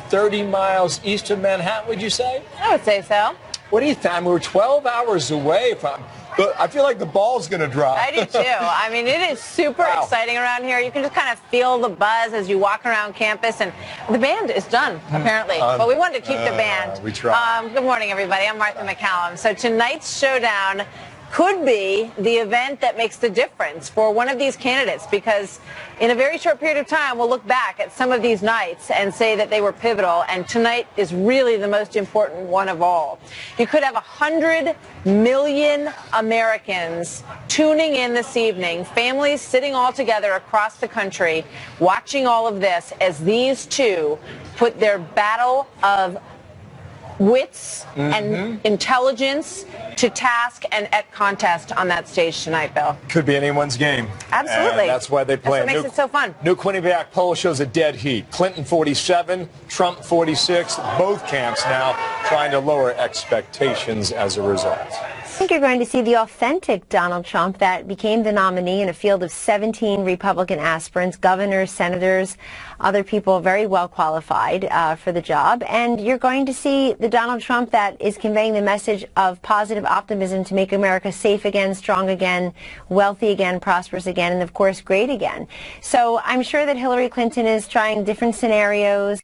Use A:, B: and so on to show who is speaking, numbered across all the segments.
A: 30 miles east of Manhattan, would you say?
B: I would say so.
A: What do you think? We're 12 hours away from... I feel like the ball's going to drop.
B: I do too. I mean, it is super exciting around here. You can just kind of feel the buzz as you walk around campus, and the band is done, apparently. But we wanted to keep the band.
A: We tried.
B: Good morning, everybody. I'm Martha McCallum. So tonight's showdown could be the event that makes the difference for one of these candidates, because in a very short period of time, we'll look back at some of these nights and say that they were pivotal, and tonight is really the most important one of all. You could have 100 million Americans tuning in this evening, families sitting all together across the country, watching all of this as these two put their battle of wits and intelligence to task and at contest on that stage tonight, Bill.
A: Could be anyone's game.
B: Absolutely.
A: And that's why they play.
B: That's what makes it so fun.
A: New Quinnipiac poll shows a dead heat. Clinton 47, Trump 46. Both camps now trying to lower expectations as a result.
C: I think you're going to see the authentic Donald Trump that became the nominee in a field of 17 Republican aspirants, governors, senators, other people very well qualified for the job. And you're going to see the Donald Trump that is conveying the message of positive optimism to make America safe again, strong again, wealthy again, prosperous again, and of course great again. So I'm sure that Hillary Clinton is trying different scenarios.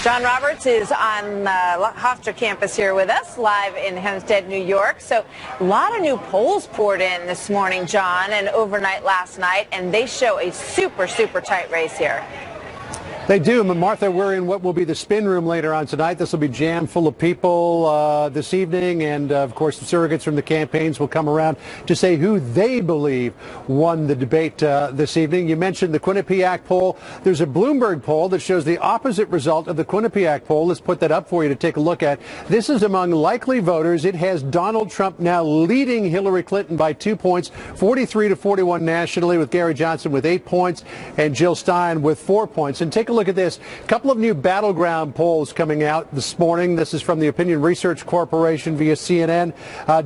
B: John Roberts is on Hofstra campus here with us, live in Hempstead, New York. So a lot of new polls poured in this morning, John, and overnight last night, and they show a super, super tight race here.
D: They do. Martha, we're in what will be the spin room later on tonight. This will be jammed full of people this evening, and of course the surrogates from the campaigns will come around to say who they believe won the debate this evening. You mentioned the Quinnipiac poll. There's a Bloomberg poll that shows the opposite result of the Quinnipiac poll. Let's put that up for you to take a look at. This is among likely voters. It has Donald Trump now leading Hillary Clinton by 2 points, 43-41 nationally, with Gary Johnson with 8 points and Jill Stein with 4 points. And take a look at this. A couple of new battleground polls coming out this morning. This is from the Opinion Research Corporation via CNN.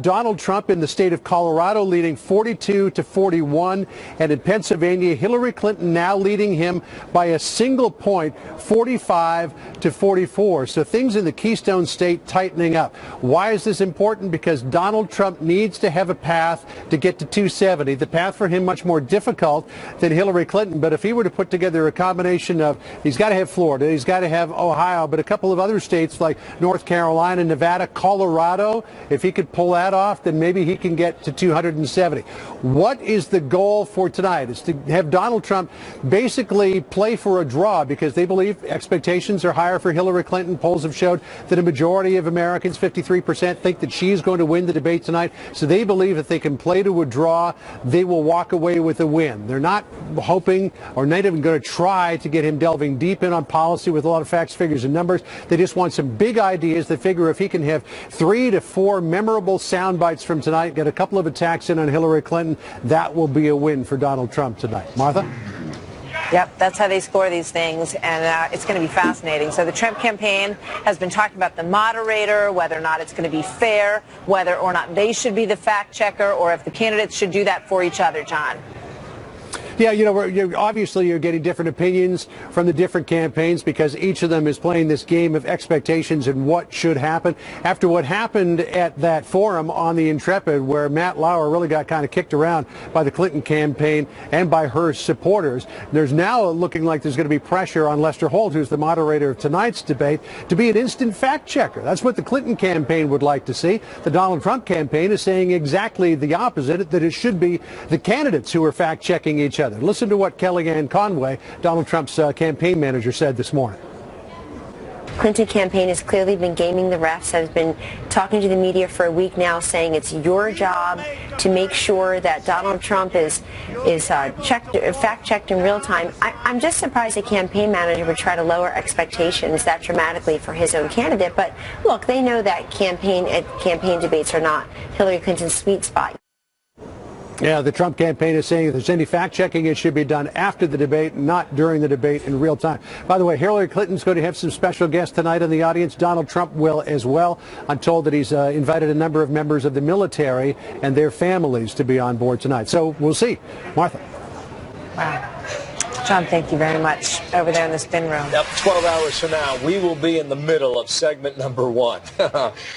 D: Donald Trump in the state of Colorado leading 42-41. And in Pennsylvania, Hillary Clinton now leading him by a single point, 45-44. So things in the Keystone State tightening up. Why is this important? Because Donald Trump needs to have a path to get to 270. The path for him much more difficult than Hillary Clinton. But if he were to put together a combination of, he's got to have Florida, he's got to have Ohio, but a couple of other states like North Carolina, Nevada, Colorado, if he could pull that off, then maybe he can get to 270. What is the goal for tonight? Is to have Donald Trump basically play for a draw, because they believe expectations are higher for Hillary Clinton. Polls have showed that a majority of Americans, 53%, think that she's going to win the debate tonight. So they believe if they can play to a draw, they will walk away with a win. They're not hoping or not even going to try to get him delving deep in on policy with a lot of facts, figures, and numbers. They just want some big ideas. They figure if he can have 3 to 4 memorable sound bites from tonight, get a couple of attacks in on Hillary Clinton, that will be a win for Donald Trump tonight. Martha?
B: Yep, that's how they score these things, and it's going to be fascinating. So the Trump campaign has been talking about the moderator, whether or not it's going to be fair, whether or not they should be the fact checker, or if the candidates should do that for each other, John.
D: Yeah, you know, obviously you're getting different opinions from the different campaigns because each of them is playing this game of expectations and what should happen. After what happened at that forum on the Intrepid, where Matt Lauer really got kind of kicked around by the Clinton campaign and by her supporters, there's now looking like there's going to be pressure on Lester Holt, who's the moderator of tonight's debate, to be an instant fact checker. That's what the Clinton campaign would like to see. The Donald Trump campaign is saying exactly the opposite, that it should be the candidates who are fact checking each other. Listen to what Kellyanne Conway, Donald Trump's campaign manager, said this morning.
C: Clinton campaign has clearly been gaming the refs, has been talking to the media for a week now, saying it's your job to make sure that Donald Trump is fact-checked in real time. I'm just surprised a campaign manager would try to lower expectations that dramatically for his own candidate. But look, they know that campaign debates are not Hillary Clinton's sweet spot.
D: Yeah, the Trump campaign is saying if there's any fact-checking, it should be done after the debate, not during the debate in real time. By the way, Hillary Clinton's going to have some special guests tonight in the audience. Donald Trump will as well. I'm told that he's invited a number of members of the military and their families to be on board tonight. So we'll see. Martha.
B: Wow. John, thank you very much over there in the spin room.
A: Yep, 12 hours from now, we will be in the middle of segment number 1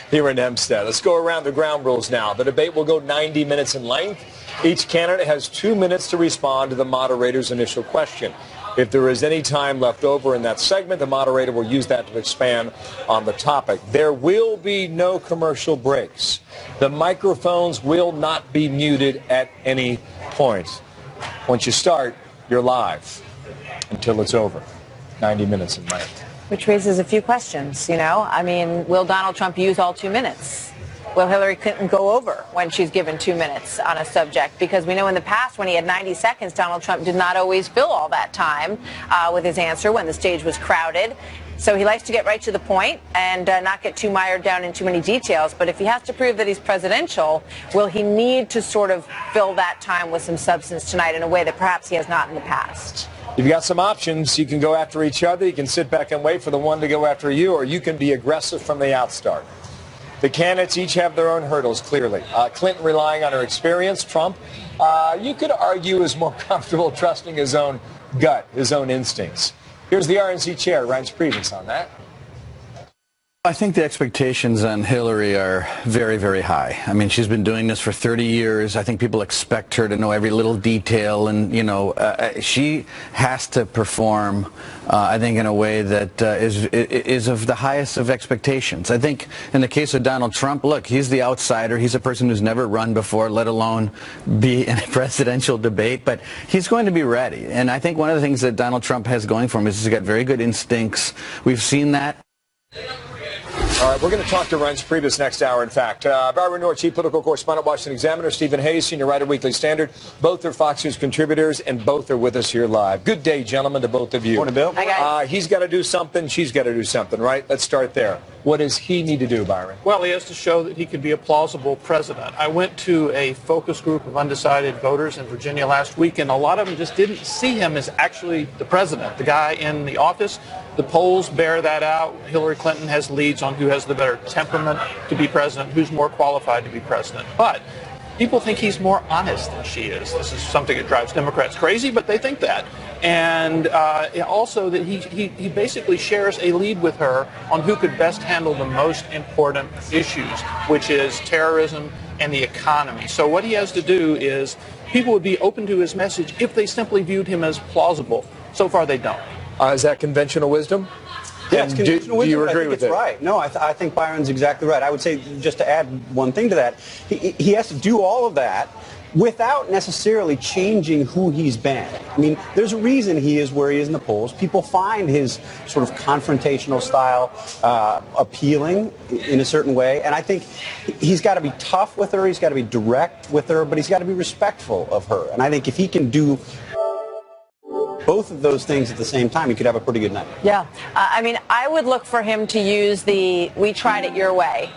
A: here in Hempstead. Let's go around the ground rules now. The debate will go 90 minutes in length. Each candidate has 2 minutes to respond to the moderator's initial question. If there is any time left over in that segment, the moderator will use that to expand on the topic. There will be no commercial breaks. The microphones will not be muted at any point. Once you start, you're live until it's over. 90 minutes in length.
B: Which raises a few questions, you know. I mean, will Donald Trump use all 2 minutes? Will Hillary Clinton go over when she's given 2 minutes on a subject? Because we know in the past when he had 90 seconds, Donald Trump did not always fill all that time with his answer when the stage was crowded. So he likes to get right to the point and not get too mired down in too many details. But if he has to prove that he's presidential, will he need to sort of fill that time with some substance tonight in a way that perhaps he has not in the past?
A: You've got some options. You can go after each other. You can sit back and wait for the one to go after you, or you can be aggressive from the outstart. The candidates each have their own hurdles, clearly. Clinton relying on her experience. Trump, you could argue, is more comfortable trusting his own gut, his own instincts. Here's the RNC chair, Reince Priebus, on that.
E: I think the expectations on Hillary are very, very high. I mean, she's been doing this for 30 years. I think people expect her to know every little detail, and, you know, she has to perform, I think, in a way that is of the highest of expectations. I think in the case of Donald Trump, look, he's the outsider. He's a person who's never run before, let alone be in a presidential debate, but he's going to be ready. And I think one of the things that Donald Trump has going for him is he's got very good instincts. We've seen that.
A: All right, we're going to talk to Reince Priebus next hour, in fact. Barbara Noor, chief political correspondent, Washington Examiner. Stephen Hayes, senior writer, Weekly Standard. Both are Fox News contributors, and both are with us here live. Good day, gentlemen, to both of you.
F: Morning, Bill.
B: Hi, guys.
A: He's got to do something. She's got to do something, right? Let's start there. What does he need to do, Byron?
F: Well, he has to show that he can be a plausible president. I went to a focus group of undecided voters in Virginia last week, and a lot of them just didn't see him as actually the president, the guy in the office. The polls bear that out. Hillary Clinton has leads on who has the better temperament to be president, who's more qualified to be president. But people think he's more honest than she is. This is something that drives Democrats crazy, but they think that. And also that he basically shares a lead with her on who could best handle the most important issues, which is terrorism and the economy. So what he has to do is people would be open to his message if they simply viewed him as plausible. So far they don't.
A: Is that conventional wisdom?
G: Yeah, it's conventional wisdom.
A: Do you agree
G: I think
A: with
G: it's
A: it?
G: right. No, I think Byron's exactly right. I would say, just to add one thing to that, he has to do all of that without necessarily changing who he's been. I mean, there's a reason he is where he is in the polls. People find his sort of confrontational style appealing in a certain way. And I think he's got to be tough with her, he's got to be direct with her, but he's got to be respectful of her. And I think if he can do both of those things at the same time, you could have a pretty good night.
B: Yeah. I mean, I would look for him to use the "we tried it your way"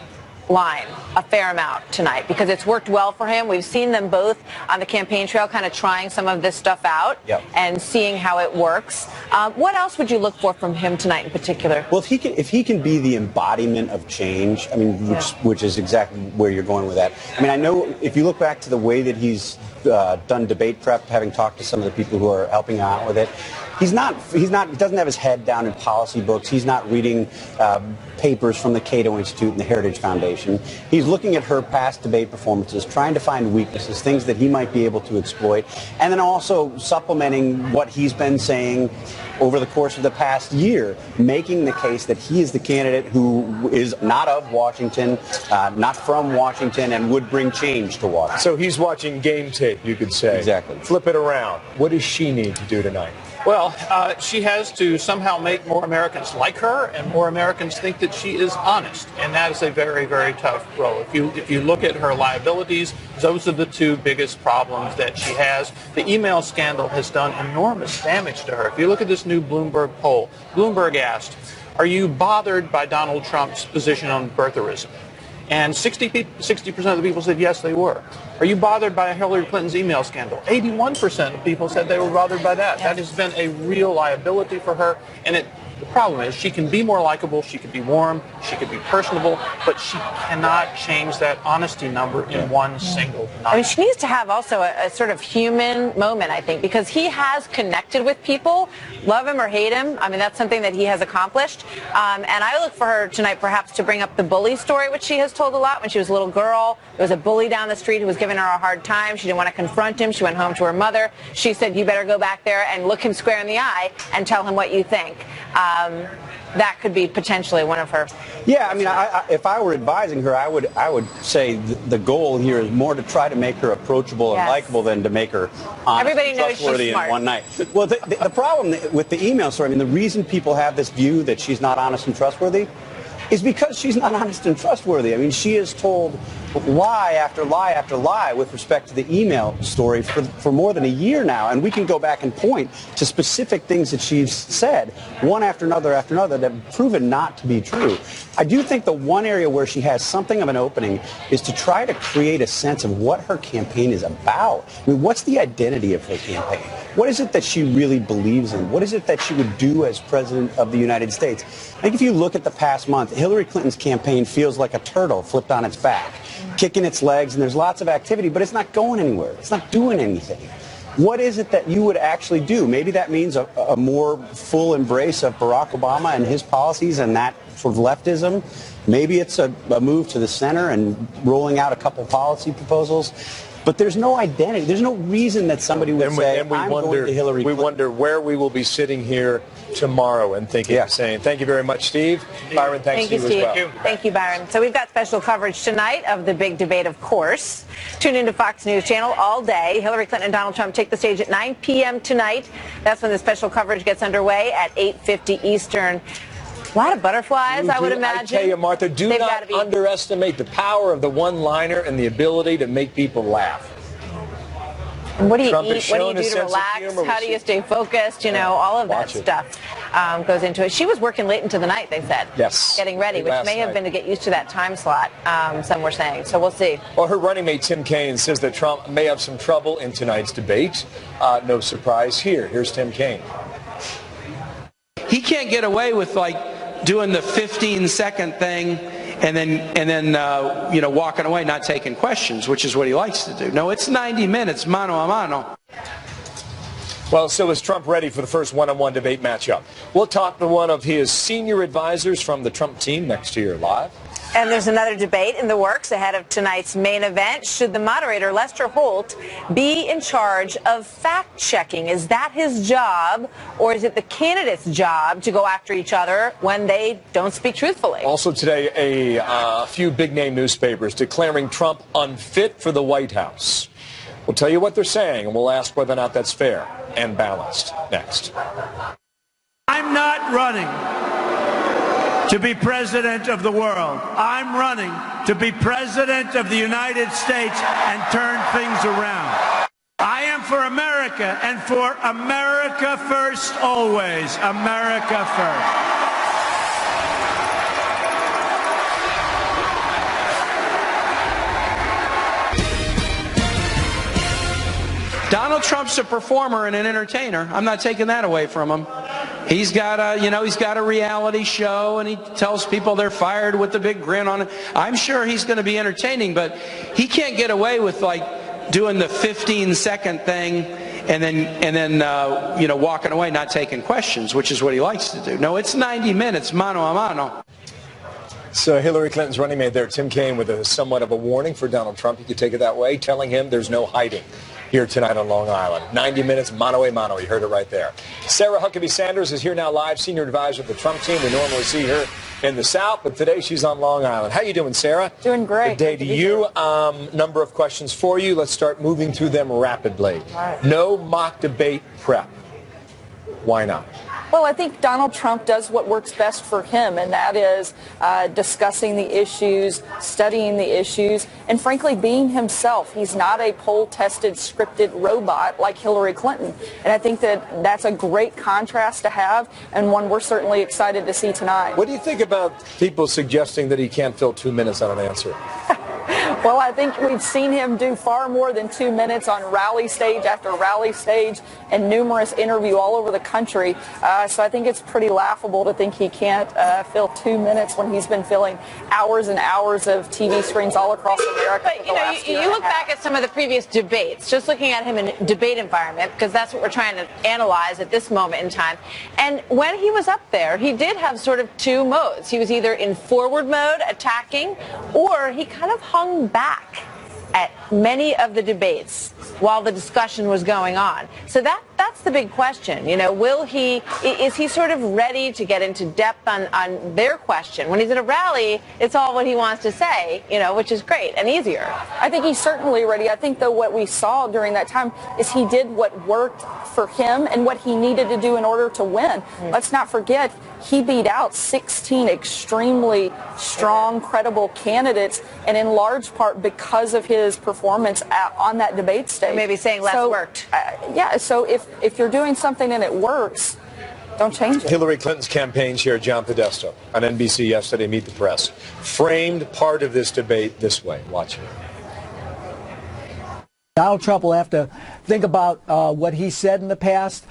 B: line a fair amount tonight, because it's worked well for him. We've seen them both on the campaign trail kind of trying some of this stuff out and seeing how it works. What else would you look for from him tonight in particular?
G: Well, if he can be the embodiment of change, I mean, which is exactly where you're going with that. I mean, I know if you look back to the way that he's done debate prep, having talked to some of the people who are helping out with it, he doesn't have his head down in policy books. He's not reading papers from the Cato Institute and the Heritage Foundation. He's looking at her past debate performances, trying to find weaknesses, things that he might be able to exploit, and then also supplementing what he's been saying over the course of the past year, making the case that he is the candidate who is not of Washington, not from Washington, and would bring change to Washington.
A: So he's watching game tape, you could say.
G: Exactly.
A: Flip it around. What does she need to do tonight?
F: Well, she has to somehow make more Americans like her and more Americans think that she is honest. And that is a very, very tough role. If you look at her liabilities, those are the two biggest problems that she has. The email scandal has done enormous damage to her. If you look at this new Bloomberg poll, Bloomberg asked, are you bothered by Donald Trump's position on birtherism? And 60% of the people said yes, they were. Are you bothered by Hillary Clinton's email scandal? 81% of people said they were bothered by that. That has been a real liability for her, and it The problem is she can be more likable, she can be warm, she can be personable, but she cannot change that honesty number in one single night.
B: I mean, she needs to have also a sort of human moment, I think, because he has connected with people, love him or hate him. I mean, that's something that he has accomplished. And I look for her tonight perhaps to bring up the bully story, which she has told a lot. When she was a little girl, there was a bully down the street who was giving her a hard time. She didn't want to confront him. She went home to her mother. She said, you better go back there and look him square in the eye and tell him what you think. That could be potentially one of her.
G: Yeah, I mean, if I were advising her, I would say the goal here is more to try to make her approachable and likable than to make her honest and trustworthy in one night. Well, the problem with the email story, I mean, the reason people have this view that she's not honest and trustworthy is because she's not honest and trustworthy. I mean, she has told lie after lie after lie with respect to the email story for more than a year now, and we can go back and point to specific things that she's said, one after another, that have proven not to be true. I do think the one area where she has something of an opening is to try to create a sense of what her campaign is about. I mean, what's the identity of her campaign? What is it that she really believes in? What is it that she would do as President of the United States? I think if you look at the past month, Hillary Clinton's campaign feels like a turtle flipped on its back, kicking its legs, and there's lots of activity, but it's not going anywhere. It's not doing anything. What is it that you would actually do? Maybe that means a more full embrace of Barack Obama and his policies and that sort of leftism. Maybe it's a move to the center and rolling out a couple policy proposals. But there's no identity. There's no reason that somebody would say, I'm going to Hillary Clinton.
A: We wonder where we will be sitting here tomorrow and thinking the same. Thank you very much, Steve. Byron, thanks to you as well.
B: Thank you, Byron. So we've got special coverage tonight of the big debate, of course. Tune into Fox News Channel all day. Hillary Clinton and Donald Trump take the stage at 9 p.m. tonight. That's when the special coverage gets underway at 8:50 Eastern. A lot of butterflies, I would imagine.
A: I tell you, Martha, do not underestimate the power of the one-liner and the ability to make people laugh.
B: And what do you eat? What do you do to relax? How do you stay focused? You know, all of that stuff goes into it. She was working late into the night, they said.
A: Yes.
B: Getting ready, which may have been to get used to that time slot, some were saying. So we'll see.
A: Well, her running mate, Tim Kaine, says that Trump may have some trouble in tonight's debate. No surprise here. Here's Tim Kaine.
H: He can't get away with, doing the 15-second thing and then you know, walking away, not taking questions, which is what he likes to do. No, it's 90 minutes, mano a mano.
A: Well, so is Trump ready for the first one-on-one debate matchup? We'll talk to one of his senior advisors from the Trump team next year live.
B: And there's another debate in the works ahead of tonight's main event. Should the moderator, Lester Holt, be in charge of fact-checking? Is that his job, or is it the candidate's job to go after each other when they don't speak truthfully?
A: Also today, a few big-name newspapers declaring Trump unfit for the White House. We'll tell you what they're saying, and we'll ask whether or not that's fair and balanced next.
I: I'm not running to be president of the world. I'm running to be president of the United States and turn things around. I am for America, and for America first always. America first.
H: Donald Trump's a performer and an entertainer. I'm not taking that away from him. He's got a reality show, and he tells people they're fired with the big grin on it. I'm sure he's going to be entertaining, but he can't get away with doing the 15-second thing and then you know, walking away, not taking questions, which is what he likes to do. No, it's 90 minutes, mano a mano.
A: So Hillary Clinton's running mate there, Tim Kaine, with a somewhat of a warning for Donald Trump. You could take it that way, telling him there's no hiding here tonight on Long Island. 90 minutes, mano a mano. You heard it right there. Sarah Huckabee Sanders is here now live, senior advisor of the Trump team. We normally see her in the South, but today she's on Long Island. How you doing, Sarah?
J: Doing great.
A: Good day to you. Number of questions for you. Let's start moving through them rapidly.
J: Right.
A: No mock debate prep. Why not?
J: Well, I think Donald Trump does what works best for him, and that is discussing the issues, studying the issues, and frankly being himself. He's not a poll-tested, scripted robot like Hillary Clinton. And I think that that's a great contrast to have, and one we're certainly excited to see tonight.
A: What do you think about people suggesting that he can't fill 2 minutes on an answer?
J: Well, I think we've seen him do far more than 2 minutes on rally stage after rally stage and numerous interviews all over the country. So I think it's pretty laughable to think he can't fill 2 minutes when he's been filling hours and hours of TV screens all across America.
B: But, you know, you look back at some of the previous debates, just looking at him in a debate environment, because that's what we're trying to analyze at this moment in time. And when he was up there, he did have sort of two modes. He was either in forward mode, attacking, or he kind of hung back at many of the debates while the discussion was going on. So that's the big question. You know, is he sort of ready to get into depth on their question? When he's at a rally, it's all what he wants to say, you know, which is great and easier.
J: I think he's certainly ready. I think, though, what we saw during that time is he did what worked for him and what he needed to do in order to win. Let's not forget, he beat out 16 extremely strong, credible candidates, and in large part because of his performance on that debate stage.
B: Maybe saying less worked.
J: Yeah, so if you're doing something and it works, don't change it.
A: Hillary Clinton's campaign chair, John Podesta, on NBC yesterday, Meet the Press, framed part of this debate this way. Watch it.
K: Donald Trump will have to think about what he said in the past,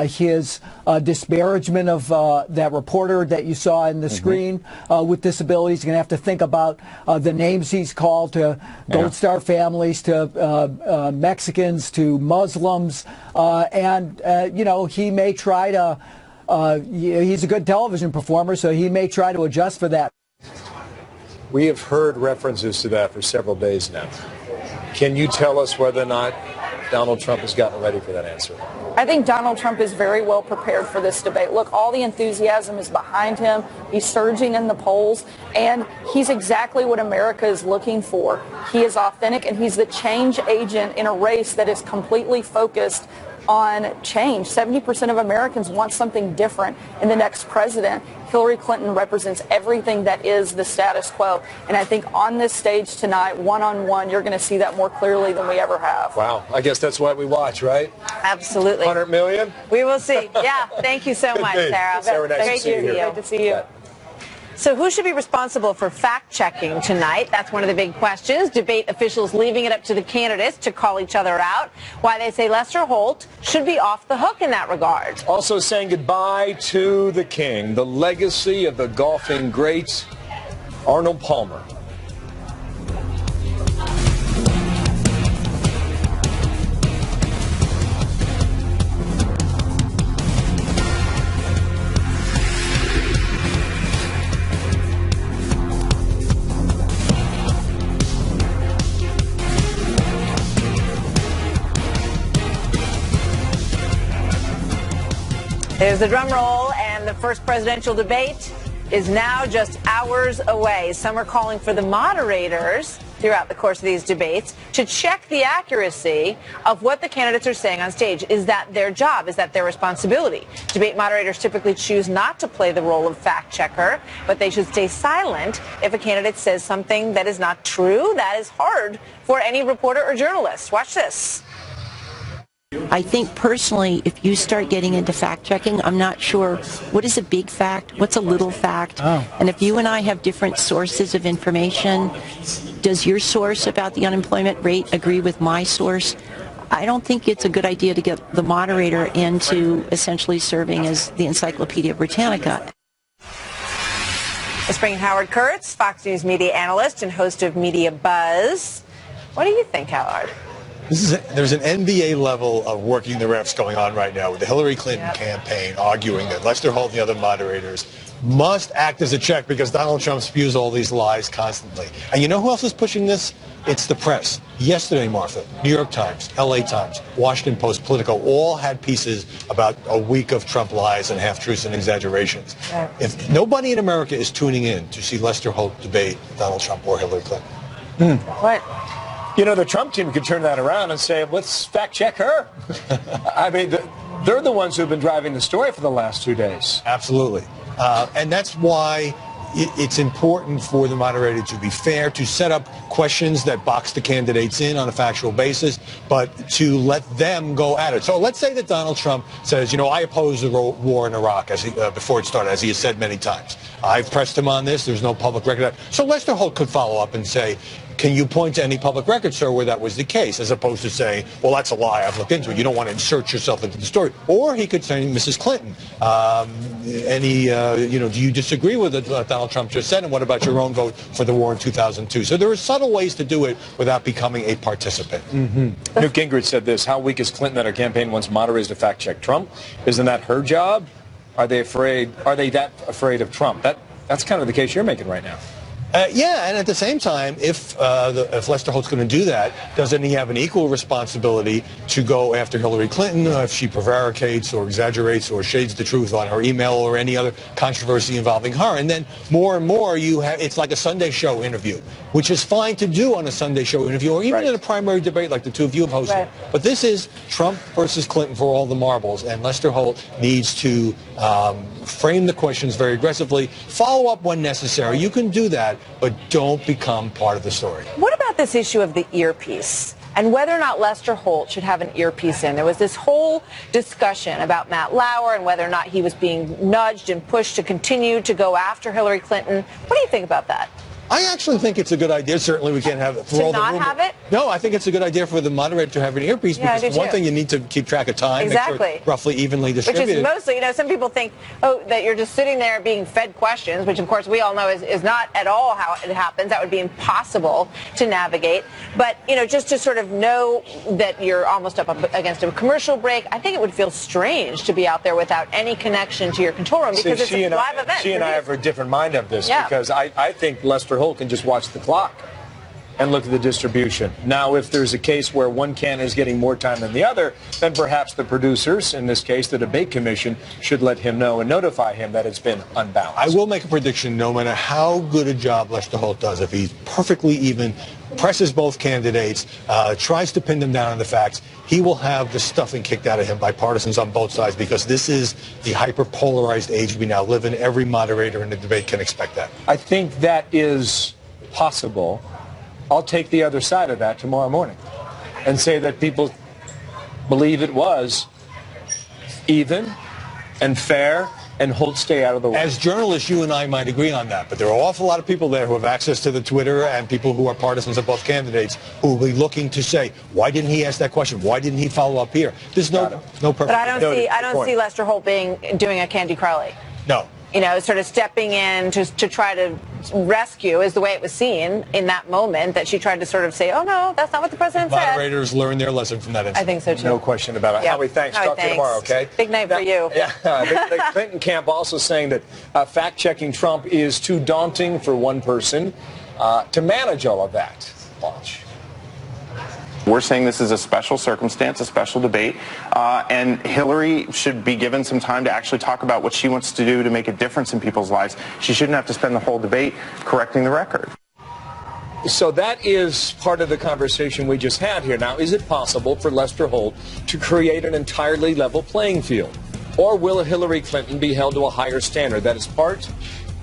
K: his disparagement of that reporter that you saw in the screen with disabilities. He's going to have to think about the names he's called to Gold Star families, to Mexicans, to Muslims, and you know, he may try to, he's a good television performer, so he may try to adjust for that.
A: We have heard references to that for several days now. Can you tell us whether or not Donald Trump has gotten ready for that answer?
J: I think Donald Trump is very well prepared for this debate. Look, all the enthusiasm is behind him. He's surging in the polls, and he's exactly what America is looking for. He is authentic, and he's the change agent in a race that is completely focused on change. 70% of Americans want something different in the next president. Hillary Clinton represents everything that is the status quo. And I think on this stage tonight, one-on-one, you're going to see that more clearly than we ever have.
A: Wow. I guess that's why we watch, right?
B: Absolutely.
A: 100 million?
B: We will see. Yeah. Thank you so much, Sarah.
A: Sarah, nice to see you here.
J: Great to see you.
B: So who should be responsible for fact-checking tonight? That's one of the big questions. Debate officials leaving it up to the candidates to call each other out. Why they say Lester Holt should be off the hook in that regard.
A: Also saying goodbye to the king, the legacy of the golfing great Arnold Palmer.
B: There's the drum roll, and the first presidential debate is now just hours away. Some are calling for the moderators throughout the course of these debates to check the accuracy of what the candidates are saying on stage. Is that their job? Is that their responsibility? Debate moderators typically choose not to play the role of fact checker, but they should stay silent if a candidate says something that is not true. That is hard for any reporter or journalist. Watch this.
L: I think personally, if you start getting into fact-checking, I'm not sure what is a big fact, what's a little fact, and if you and I have different sources of information, does your source about the unemployment rate agree with my source? I don't think it's a good idea to get the moderator into essentially serving as the Encyclopedia Britannica.
B: Let's bring in Howard Kurtz, Fox News media analyst and host of Media Buzz. What do you think, Howard?
M: There's an NBA level of working the refs going on right now with the Hillary Clinton campaign arguing that Lester Holt and the other moderators must act as a check because Donald Trump spews all these lies constantly. And you know who else is pushing this? It's the press. Yesterday, Martha, New York Times, LA Times, Washington Post, Politico, all had pieces about a week of Trump lies and half-truths and exaggerations. Yeah. If nobody in America is tuning in to see Lester Holt debate Donald Trump or Hillary Clinton.
B: What?
A: You know, the Trump team could turn that around and say, let's fact check her. I mean, they're the ones who've been driving the story for the last 2 days.
M: Absolutely. And that's why it's important for the moderator to be fair, to set up questions that box the candidates in on a factual basis, but to let them go at it. So let's say that Donald Trump says, you know, I oppose the war in Iraq before it started, as he has said many times. I've pressed him on this. There's no public record. So Lester Holt could follow up and say, can you point to any public record, sir, where that was the case, as opposed to saying, well, that's a lie, I've looked into it. You don't want to insert yourself into the story. Or he could say, Mrs. Clinton, do you disagree with what Donald Trump just said, and what about your own vote for the war in 2002? So there are subtle ways to do it without becoming a participant.
A: Mm-hmm. Newt Gingrich said this: how weak is Clinton that her campaign wants moderators to fact-check Trump? Isn't that her job? Are they that afraid of Trump? That's kind of the case you're making right now.
M: Yeah, and at the same time, if Lester Holt's going to do that, doesn't he have an equal responsibility to go after Hillary Clinton if she prevaricates or exaggerates or shades the truth on her email or any other controversy involving her? And then more and more, it's like a Sunday show interview, which is fine to do on a Sunday show interview or even in a primary debate like the two of you have hosted. Right. But this is Trump versus Clinton for all the marbles, and Lester Holt needs to frame the questions very aggressively, follow up when necessary. You can do that, but don't become part of the story.
B: What about this issue of the earpiece and whether or not Lester Holt should have an earpiece in? There was this whole discussion about Matt Lauer and whether or not he was being nudged and pushed to continue to go after Hillary Clinton. What do you think about that?
M: I actually think it's a good idea. Certainly we can't have it for all the rumors. To not have it? No, I think it's a good idea for the moderator to have an earpiece because one thing, you need to keep track of time.
B: Exactly.
M: Make sure it's roughly evenly distributed.
B: Which is mostly, some people think, that you're just sitting there being fed questions, which of course we all know is not at all how it happens. That would be impossible to navigate. But, just to sort of know that you're almost up against a commercial break, I think it would feel strange to be out there without any connection to your control room because it's a live event.
A: She and I have a different mind of this because I think Lester Holt can just watch the clock and look at the distribution. Now, if there's a case where one candidate is getting more time than the other, then perhaps the producers, in this case the debate commission, should let him know and notify him that it's been unbalanced.
M: I will make a prediction, no matter how good a job Lester Holt does, if he's perfectly even, presses both candidates, tries to pin them down on the facts, he will have the stuffing kicked out of him by partisans on both sides because this is the hyper-polarized age we now live in. Every moderator in the debate can expect that.
A: I think that is possible. I'll take the other side of that tomorrow morning and say that people believe it was even and fair and Holt stay out of the way.
M: As journalists, you and I might agree on that, but there are an awful lot of people there who have access to the Twitter and people who are partisans of both candidates who will be looking to say, why didn't he ask that question? Why didn't he follow up here? There's no perfect.
B: But I don't see Lester Holt doing a Candy Crowley.
M: No.
B: Sort of stepping in to try to rescue is the way it was seen in that moment, that she tried to sort of say, oh, no, that's not what the president said.
M: Moderators learned their lesson from that incident.
B: I think so, too.
A: No question about it.
B: Yep.
A: Howie, thanks. Talk to you tomorrow, okay?
B: Big night for you.
A: Yeah, the Clinton camp also saying that fact-checking Trump is too daunting for one person to manage all of that. Watch.
N: We're saying this is a special circumstance, a special debate, and Hillary should be given some time to actually talk about what she wants to do to make a difference in people's lives. She shouldn't have to spend the whole debate correcting the record.
A: So that is part of the conversation we just had here. Now, is it possible for Lester Holt to create an entirely level playing field? Or will Hillary Clinton be held to a higher standard? That is part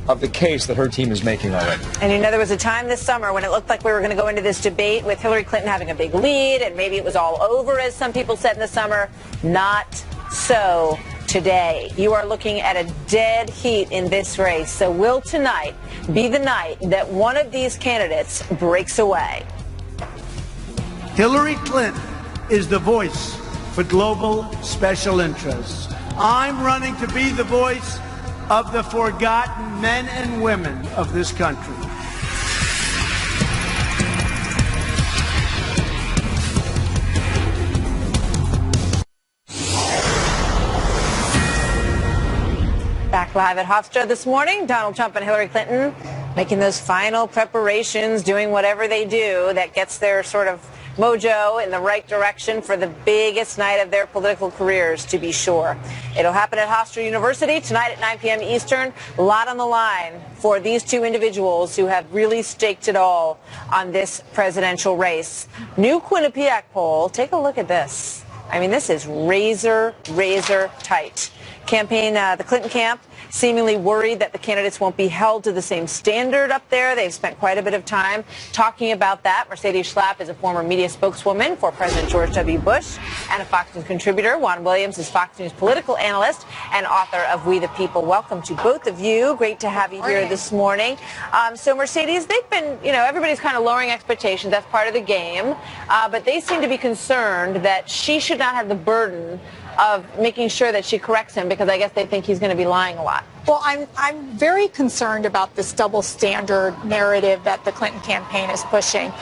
A: of the case that her team is making already.
B: And there was a time this summer when it looked like we were going to go into this debate with Hillary Clinton having a big lead and maybe it was all over, as some people said in the summer. Not so today. You are looking at a dead heat in this race. So will tonight be the night that one of these candidates breaks away?
I: Hillary Clinton is the voice for global special interests. I'm running to be the voice of the forgotten men and women of this country.
B: Back live at Hofstra this morning, Donald Trump and Hillary Clinton making those final preparations, doing whatever they do that gets their sort of mojo in the right direction for the biggest night of their political careers, to be sure. It'll happen at Hofstra University tonight at 9 p.m. Eastern. A lot on the line for these two individuals who have really staked it all on this presidential race. New Quinnipiac poll. Take a look at this. I mean, this is razor, razor tight. The Clinton camp seemingly worried that the candidates won't be held to the same standard up there. They've spent quite a bit of time talking about that. Mercedes Schlapp is a former media spokeswoman for President George W. Bush and a Fox News contributor. Juan Williams is Fox News political analyst and author of We the People. Welcome to both of you. Great to have you here this morning. So Mercedes, they've been, everybody's kind of lowering expectations. That's part of the game. But they seem to be concerned that she should not have the burden of making sure that she corrects him, because I guess they think he's going to be lying a lot.
O: Well, I'm very concerned about this double standard narrative that the Clinton campaign is pushing,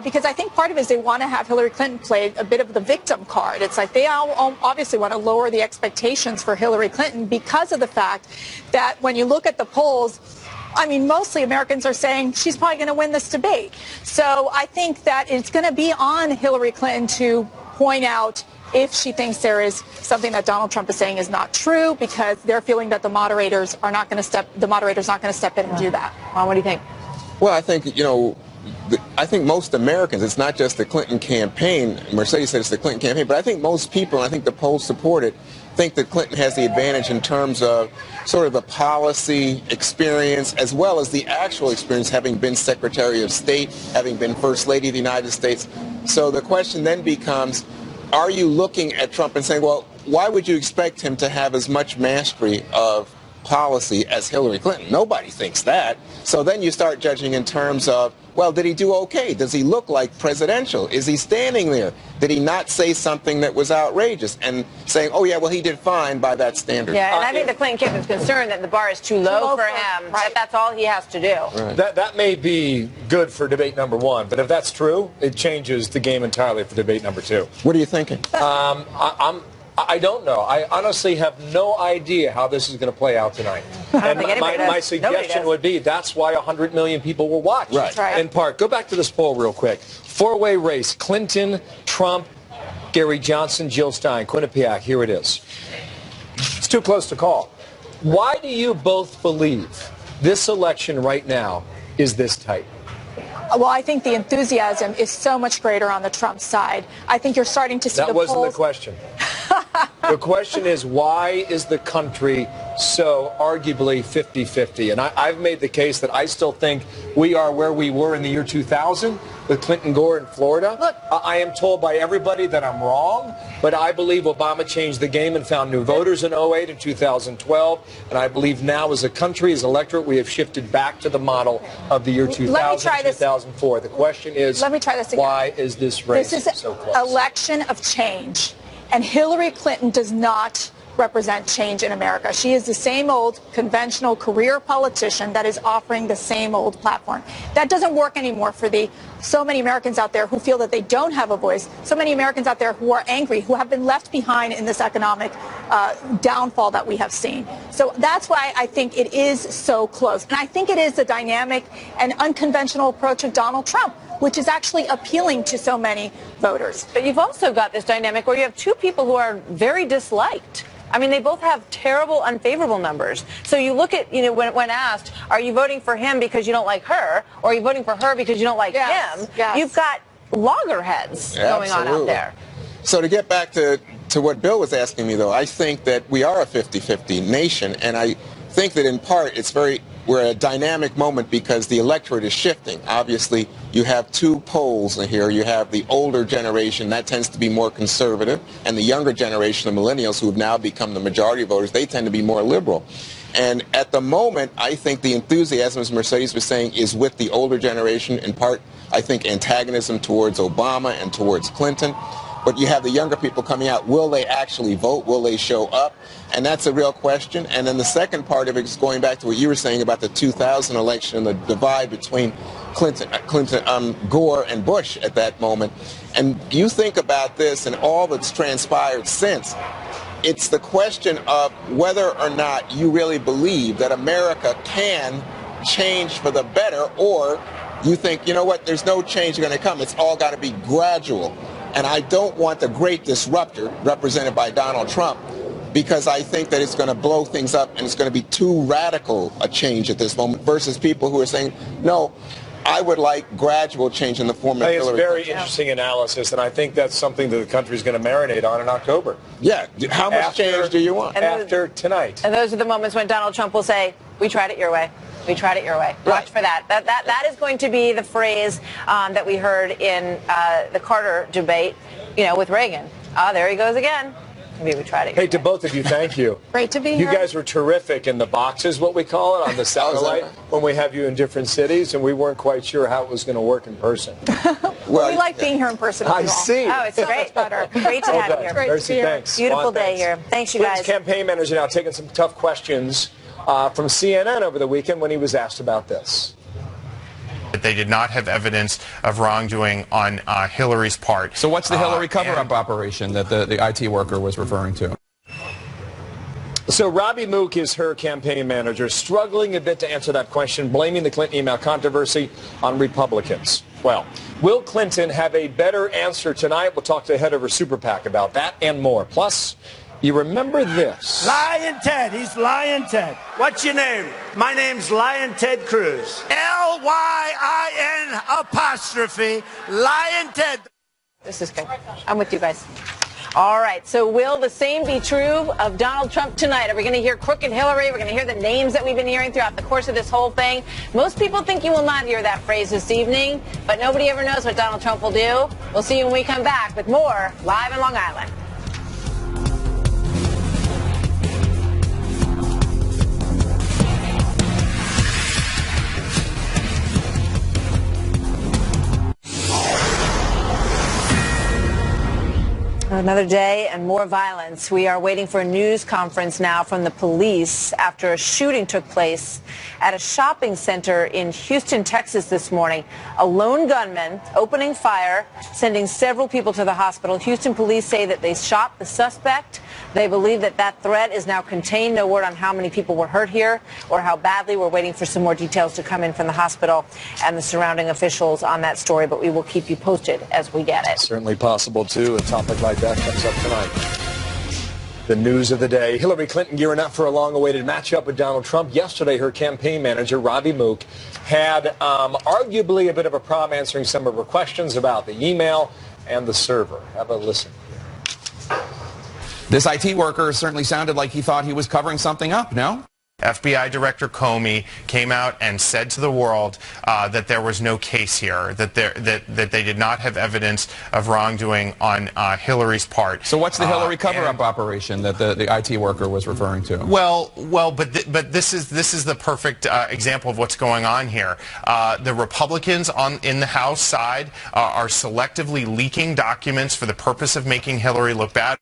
O: because I think part of it is they want to have Hillary Clinton play a bit of the victim card. It's like they all obviously want to lower the expectations for Hillary Clinton because of the fact that when you look at the polls, I mean, mostly Americans are saying she's probably going to win this debate. So I think that it's going to be on Hillary Clinton to point out if she thinks there is something that Donald Trump is saying is not true, because they're feeling that the moderator's not going to step in and do that.
B: Well, what do you think?
P: Well, I think, I think most Americans, it's not just the Clinton campaign. Mercedes said it's the Clinton campaign, but I think most people, and I think the polls support it, think that Clinton has the advantage in terms of sort of the policy experience as well as the actual experience, having been Secretary of State, having been First Lady of the United States. So the question then becomes, are you looking at Trump and saying, well, why would you expect him to have as much mastery of policy as Hillary Clinton? Nobody thinks that. So then you start judging in terms of, well, did he do okay? Does he look like presidential? Is he standing there? Did he not say something that was outrageous? And saying, oh, yeah, well, he did fine by that standard.
B: Yeah, and I think the Clinton campaign's concerned that the bar is too low for him. Right. That's all he has to do.
A: Right. That may be good for debate number one, but if that's true, it changes the game entirely for debate number two.
P: What are you thinking?
A: I don't know. I honestly have no idea how this is going to play out tonight. And my suggestion would be that's why 100 million people will watch.
P: Right.
A: In part. Go back to this poll real quick. Four-way race. Clinton, Trump, Gary Johnson, Jill Stein. Quinnipiac, here it is. It's too close to call. Why do you both believe this election right now is this tight?
O: Well, I think the enthusiasm is so much greater on the Trump side. I think you're starting to see
A: the polls. That wasn't the question. The question is, why is the country so arguably 50-50? And I've made the case that I still think we are where we were in the year 2000 with Clinton Gore in Florida. Look, I am told by everybody that I'm wrong, but I believe Obama changed the game and found new voters in 2008 and 2012. And I believe now as a country, as an electorate, we have shifted back to the model of the year 2000, 2004. The question is,
O: let me try this again.
A: Why is this race so close?
O: This is an election of change. And Hillary Clinton does not represent change in America. She is the same old conventional career politician that is offering the same old platform. That doesn't work anymore for so many Americans out there who feel that they don't have a voice, so many Americans out there who are angry, who have been left behind in this economic downfall that we have seen. So that's why I think it is so close. And I think it is the dynamic and unconventional approach of Donald Trump, which is actually appealing to so many voters.
B: But you've also got this dynamic where you have two people who are very disliked. I mean, they both have terrible, unfavorable numbers. So you look at, when asked, are you voting for him because you don't like her, or are you voting for her because you don't like him?
O: Yes.
B: You've got loggerheads going on out there.
P: So to get back to what Bill was asking me, though, I think that we are a 50-50 nation, and I think that in part we're at a dynamic moment because the electorate is shifting. Obviously, you have two poles in here. You have the older generation, that tends to be more conservative, and the younger generation, the millennials, who have now become the majority of voters, they tend to be more liberal. And at the moment, I think the enthusiasm, as Mercedes was saying, is with the older generation. In part, I think antagonism towards Obama and towards Clinton. But you have the younger people coming out. Will they actually vote? Will they show up? And that's a real question. And then the second part of it is going back to what you were saying about the 2000 election and the divide between Gore and Bush at that moment. And you think about this and all that's transpired since. It's the question of whether or not you really believe that America can change for the better, or you think, you know what, there's no change going to come. It's all got to be gradual. And I don't want the great disruptor represented by Donald Trump, because I think that it's going to blow things up and it's going to be too radical a change at this moment versus people who are saying, no, I would like gradual change in the form of
A: I think
P: Hillary
A: it's very
P: Clinton.
A: interesting analysis, and I think that's something that the country's going to marinate on in October.
P: Yeah. How much change do you want?
A: After tonight.
B: And those are the moments when Donald Trump will say, "We tried it your way. We tried it your way." Watch for that. That is going to be the phrase that we heard in the Carter debate, with Reagan. There he goes again. Maybe we tried it.
A: Hey, to both of you, thank you.
O: Great to be
A: You
O: here.
A: guys were terrific in the boxes, what we call it, on the satellite, when we have you in different cities, and we weren't quite sure how it was going to work in person.
O: Well, we like being here in person.
A: I see.
B: Oh, it's great.
O: Better.
B: Great to have you here.
A: Darcy, thanks.
B: Beautiful
A: Juan,
B: day
A: thanks.
B: here. Thanks, you guys.
A: Clinton's campaign manager now taking some tough questions from CNN over the weekend when he was asked about this.
N: That they did not have evidence of wrongdoing on Hillary's part.
Q: So what's the Hillary cover-up operation that the IT worker was referring to?
A: So Robbie Mook is her campaign manager, struggling a bit to answer that question, blaming the Clinton email controversy on Republicans. Well, will Clinton have a better answer tonight? We'll talk to the head of her super PAC about that and more. Plus, you remember this?
I: Lion Ted. He's Lion Ted. What's your name? My name's Lion Ted Cruz. L-Y-I-N apostrophe Lion Ted.
B: This is good. I'm with you guys. All right, so will the same be true of Donald Trump tonight? Are we going to hear crooked Hillary? We're going to hear the names that we've been hearing throughout the course of this whole thing. Most people think you will not hear that phrase this evening, but nobody ever knows what Donald Trump will do. We'll see you when we come back with more Live in Long Island. Another day and more violence. We are waiting for a news conference now from the police after a shooting took place at a shopping center in Houston, Texas this morning. A lone gunman opening fire, sending several people to the hospital. Houston police say that they shot the suspect. They believe that that threat is now contained. No word on how many people were hurt here or how badly. We're waiting for some more details to come in from the hospital and the surrounding officials on that story, but we will keep you posted as we get it.
A: Certainly possible, too. A topic like that comes up tonight. The news of the day. Hillary Clinton gearing up for a long-awaited matchup with Donald Trump. Yesterday, her campaign manager, Robbie Mook, had arguably a bit of a problem answering some of her questions about the email and the server. Have a listen.
Q: This IT worker certainly sounded like he thought he was covering something up, no?
N: FBI Director Comey came out and said to the world that there was no case here, that they did not have evidence of wrongdoing on Hillary's part.
Q: So what's the Hillary cover-up operation that the IT worker was referring to?
N: But this is the perfect example of what's going on here. The Republicans in the House side are selectively leaking documents for the purpose of making Hillary look bad.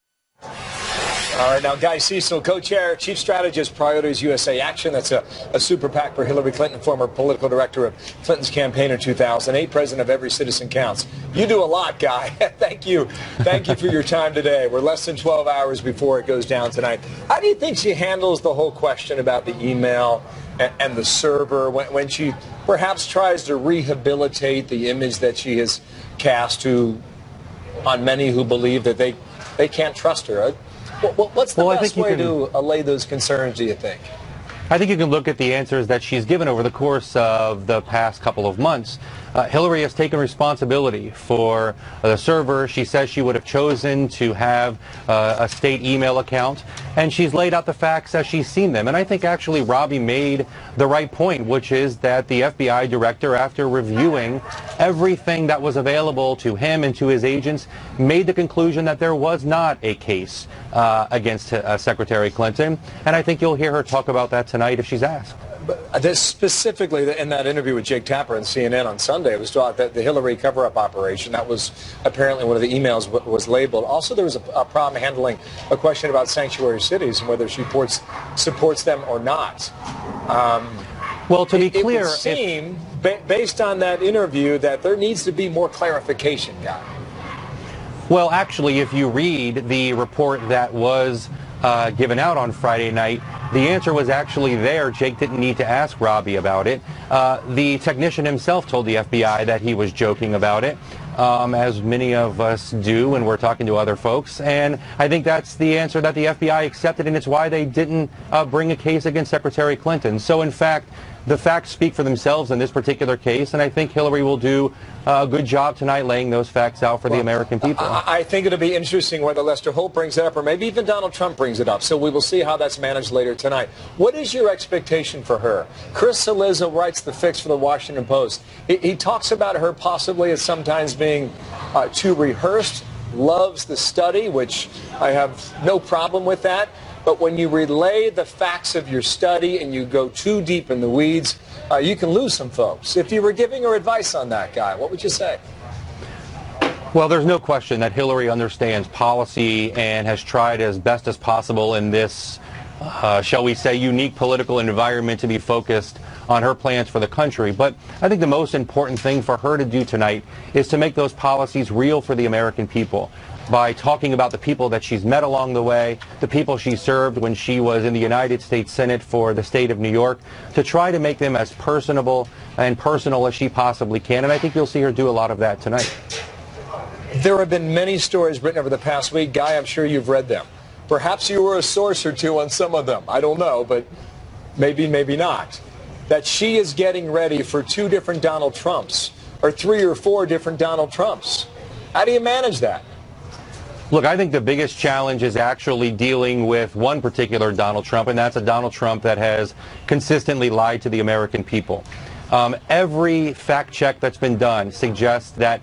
A: All right, now Guy Cecil, co-chair, chief strategist, Priorities USA Action. That's a super PAC for Hillary Clinton, former political director of Clinton's campaign in 2008, president of Every Citizen Counts. You do a lot, Guy. Thank you. Thank you for your time today. We're less than 12 hours before it goes down tonight. How do you think she handles the whole question about the email and the server when she perhaps tries to rehabilitate the image that she has cast on many who believe that they can't trust her? What's the best way to allay those concerns, do you think?
R: I think you can look at the answers that she's given over the course of the past couple of months. Hillary has taken responsibility for the server. She says she would have chosen to have a state email account, and she's laid out the facts as she's seen them. And I think actually Robbie made the right point, which is that the FBI director, after reviewing everything that was available to him and to his agents, made the conclusion that there was not a case against Secretary Clinton. And I think you'll hear her talk about that tonight if she's asked.
A: But this specifically in that interview with Jake Tapper on CNN on Sunday, it was thought that the Hillary cover-up operation, that was apparently one of the emails was labeled. Also, there was a problem handling a question about sanctuary cities and whether she supports them or not.
R: Well, to be clear,
A: it would seem, based on that interview, that there needs to be more clarification, Guy.
R: Well, actually, if you read the report that was given out on Friday night, the answer was actually there. Jake didn't need to ask Robbie about it. The technician himself told the FBI that he was joking about it, as many of us do when we're talking to other folks. And I think that's the answer that the FBI accepted, and it's why they didn't bring a case against Secretary Clinton. So, in fact, the facts speak for themselves in this particular case, and I think Hillary will do a good job tonight laying those facts out for the American people.
A: I think it'll be interesting whether Lester Holt brings it up or maybe even Donald Trump brings it up. So we will see how that's managed later tonight. What is your expectation for her? Chris Cillizza writes the fix for the Washington Post. He talks about her possibly as sometimes being too rehearsed, loves the study, which I have no problem with that. But when you relay the facts of your study and you go too deep in the weeds, you can lose some folks. If you were giving her advice on that guy, what would you say?
R: Well, there's no question that Hillary understands policy and has tried as best as possible in this, shall we say, unique political environment to be focused on her plans for the country. But I think the most important thing for her to do tonight is to make those policies real for the American people by talking about the people that she's met along the way, the people she served when she was in the United States Senate for the state of New York, to try to make them as personable and personal as she possibly can. And I think you'll see her do a lot of that tonight.
A: There have been many stories written over the past week. Guy, I'm sure you've read them. Perhaps you were a source or two on some of them. I don't know, but maybe, maybe not. That she is getting ready for 2 different Donald Trumps or 3 or 4 different Donald Trumps. How do you manage that?
R: Look, I think the biggest challenge is actually dealing with one particular Donald Trump, and that's a Donald Trump that has consistently lied to the American people. Every fact check that's been done suggests that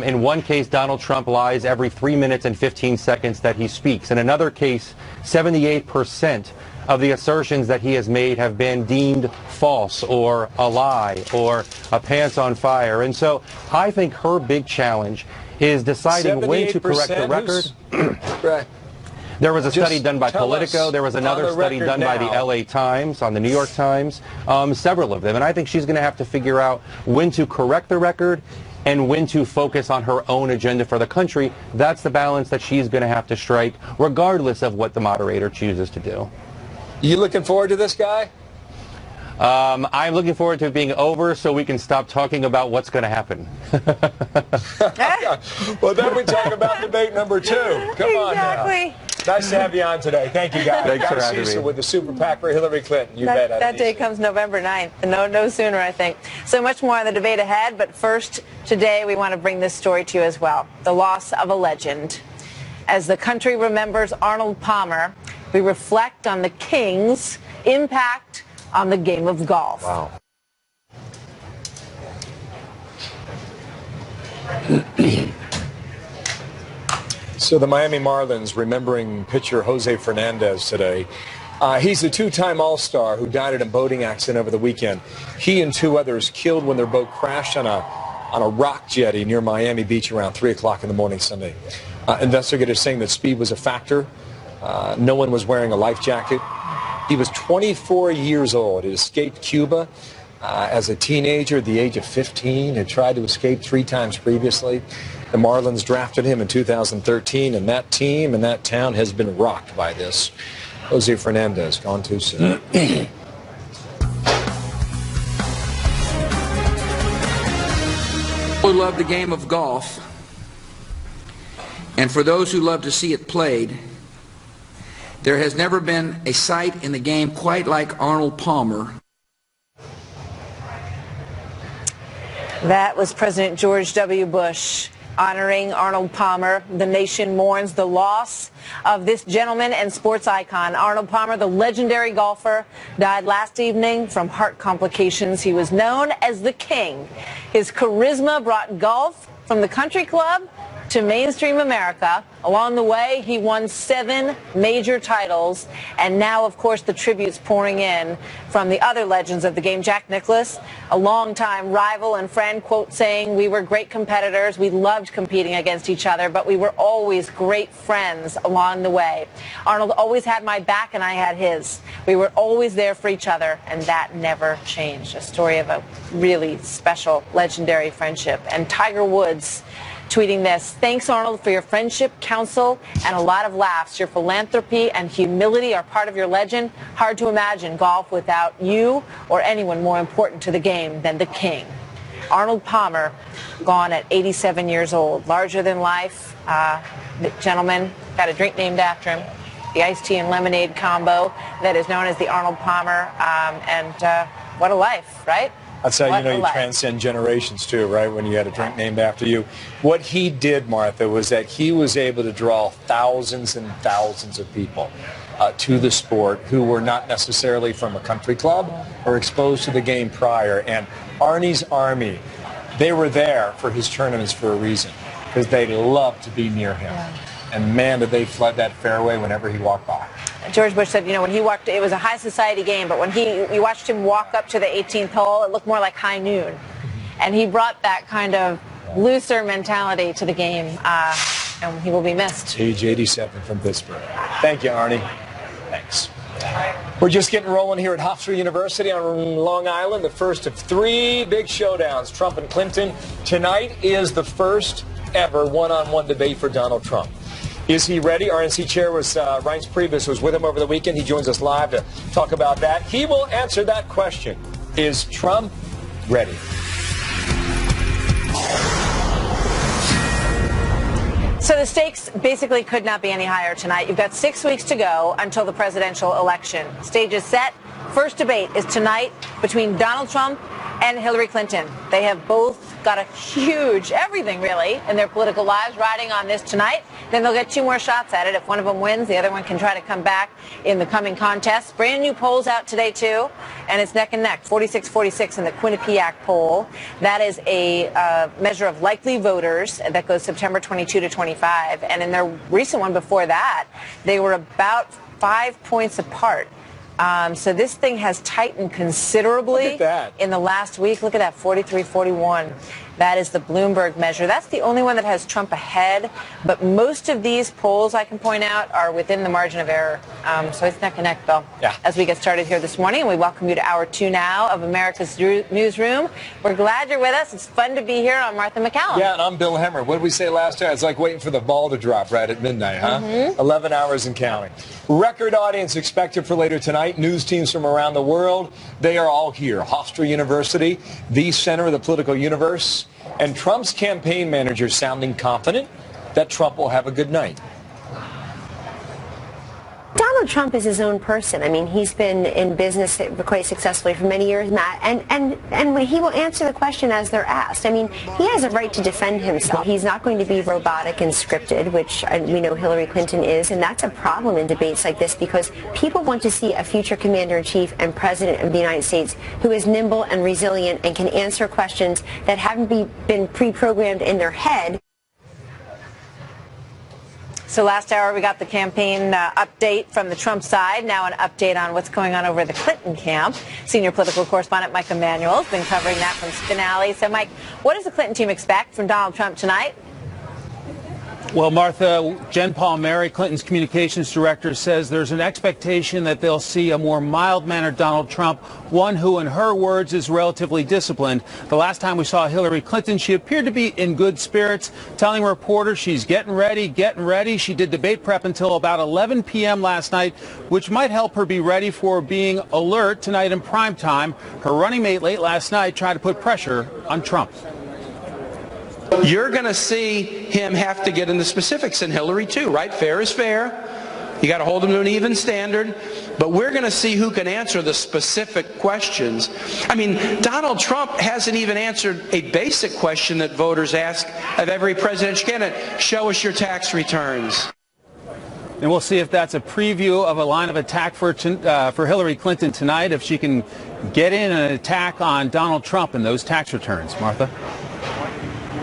R: in one case, Donald Trump lies every 3 minutes and 15 seconds that he speaks. In another case, 78% of the assertions that he has made have been deemed false or a lie or a pants on fire. And so I think her big challenge is deciding when to correct the record.
A: Right.
R: There was a study done by Politico. There was another study done by the LA Times, on the New York Times, several of them. And I think she's going to have to figure out when to correct the record and when to focus on her own agenda for the country. That's the balance that she's going to have to strike, regardless of what the moderator chooses to do.
A: You looking forward to this guy?
R: I'm looking forward to it being over so we can stop talking about what's going to happen.
A: Well, then we talk about debate number 2. Come on now. Nice to have you on today. Thank you, guys.
R: Thanks for having me.
A: With the super PAC for Hillary Clinton. You bet.
B: That day comes November 9th. No sooner, I think. So much more on the debate ahead. But first, today, we want to bring this story to you as well. The loss of a legend. As the country remembers Arnold Palmer, we reflect on the King's impact on the game of golf.
A: Wow. So the Miami Marlins remembering pitcher Jose Fernandez today. He's a 2-time All-Star who died in a boating accident over the weekend. He and 2 others killed when their boat crashed on a rock jetty near Miami Beach around 3 o'clock in the morning Sunday. Investigators saying that speed was a factor. No one was wearing a life jacket. He was 24 years old. He escaped Cuba as a teenager at the age of 15. Had tried to escape 3 times previously. The Marlins drafted him in 2013, and that team and that town has been rocked by this. Jose Fernandez, gone too soon.
S: Who love the game of golf, and for those who love to see it played, there has never been a sight in the game quite like Arnold Palmer.
B: That was President George W. Bush honoring Arnold Palmer. The nation mourns the loss of this gentleman and sports icon. Arnold Palmer, the legendary golfer, died last evening from heart complications. He was known as the King. His charisma brought golf from the country club to mainstream America. Along the way, he won 7 major titles, and now, of course, the tributes pouring in from the other legends of the game. Jack Nicklaus, a longtime rival and friend, quote, saying, "We were great competitors. We loved competing against each other, but we were always great friends along the way. Arnold always had my back, and I had his. We were always there for each other, and that never changed." A story of a really special, legendary friendship. And Tiger Woods tweeting this: "Thanks, Arnold, for your friendship, counsel, and a lot of laughs. Your philanthropy and humility are part of your legend. Hard to imagine golf without you or anyone more important to the game than the King." Arnold Palmer, gone at 87 years old. Larger than life. The gentleman got a drink named after him, the iced tea and lemonade combo that is known as the Arnold Palmer. What a life, right?
A: That's how
B: What
A: you know
B: a
A: you
B: life.
A: transcend generations too, right? When you had a drink named after you. What he did, Martha, was that he was able to draw thousands and thousands of people to the sport who were not necessarily from a country club or exposed to the game prior. And Arnie's Army, they were there for his tournaments for a reason, because they loved to be near him.
B: Yeah.
A: And man, did they flood that fairway whenever he walked by.
B: George Bush said, you know, when he walked, it was a high society game, but when you watched him walk up to the 18th hole, it looked more like high noon. And he brought that kind of looser mentality to the game, and he will be missed.
A: Age 87 from Pittsburgh. Thank you, Arnie. Thanks. We're just getting rolling here at Hofstra University on Long Island, the first of 3 big showdowns, Trump and Clinton. Tonight is the first ever one-on-one debate for Donald Trump. Is he ready? RNC Chair was Reince Priebus, was with him over the weekend. He joins us live to talk about that. He will answer that question. Is Trump ready?
B: So the stakes basically could not be any higher tonight. You've got 6 weeks to go until the presidential election. Stage is set. First debate is tonight between Donald Trump and Hillary Clinton. They have both got a huge everything, really, in their political lives riding on this tonight. Then they'll get 2 more shots at it. If one of them wins, the other one can try to come back in the coming contests. Brand new polls out today, too, and it's neck and neck, 46-46 in the Quinnipiac poll. That is a measure of likely voters that goes September 22 to 25. And in their recent one before that, they were about 5 points apart. So this thing has tightened considerably in the last week. Look at that, 43-41. That is the Bloomberg measure. That's the only one that has Trump ahead. But most of these polls, I can point out, are within the margin of error. So it's neck and neck, Bill.
A: Yeah.
B: As we get started here this morning, and we welcome you to hour 2 now of America's Newsroom. We're glad you're with us. It's fun to be here. I'm Martha McCallum.
A: Yeah, and I'm Bill Hemmer. What did we say last time? It's like waiting for the ball to drop right at midnight, huh? 11 hours and counting. Record audience expected for later tonight. News teams from around the world, they are all here. Hofstra University, the center of the political universe. And Trump's campaign manager sounding confident that Trump will have a good night.
C: Donald Trump is his own person. I mean, he's been in business quite successfully for many years, Matt, and he will answer the question as they're asked. I mean, he has a right to defend himself. He's not going to be robotic and scripted, which we know Hillary Clinton is, and that's a problem in debates like this because people want to see a future commander-in-chief and president of the United States who is nimble and resilient and can answer questions that haven't been pre-programmed in their head.
B: So last hour we got the campaign update from the Trump side. Now an update on what's going on over the Clinton camp. Senior political correspondent Mike Emanuel has been covering that from Spinelli. So Mike, what does the Clinton team expect from Donald Trump tonight?
T: Well, Martha, Jen Palmieri, Clinton's communications director, says there's an expectation that they'll see a more mild-mannered Donald Trump, one who, in her words, is relatively disciplined. The last time we saw Hillary Clinton, she appeared to be in good spirits, telling reporters she's getting ready. She did debate prep until about 11 p.m. last night, which might help her be ready for being alert tonight in prime time. Her running mate late last night tried to put pressure on Trump.
H: You're going to see him have to get into specifics, and Hillary too, right? Fair is fair. You got to hold him to an even standard. But we're going to see who can answer the specific questions. I mean, Donald Trump hasn't even answered a basic question that voters ask of every presidential candidate. Show us your tax returns.
T: And we'll see if that's a preview of a line of attack for Hillary Clinton tonight, if she can get in an attack on Donald Trump and those tax returns. Martha?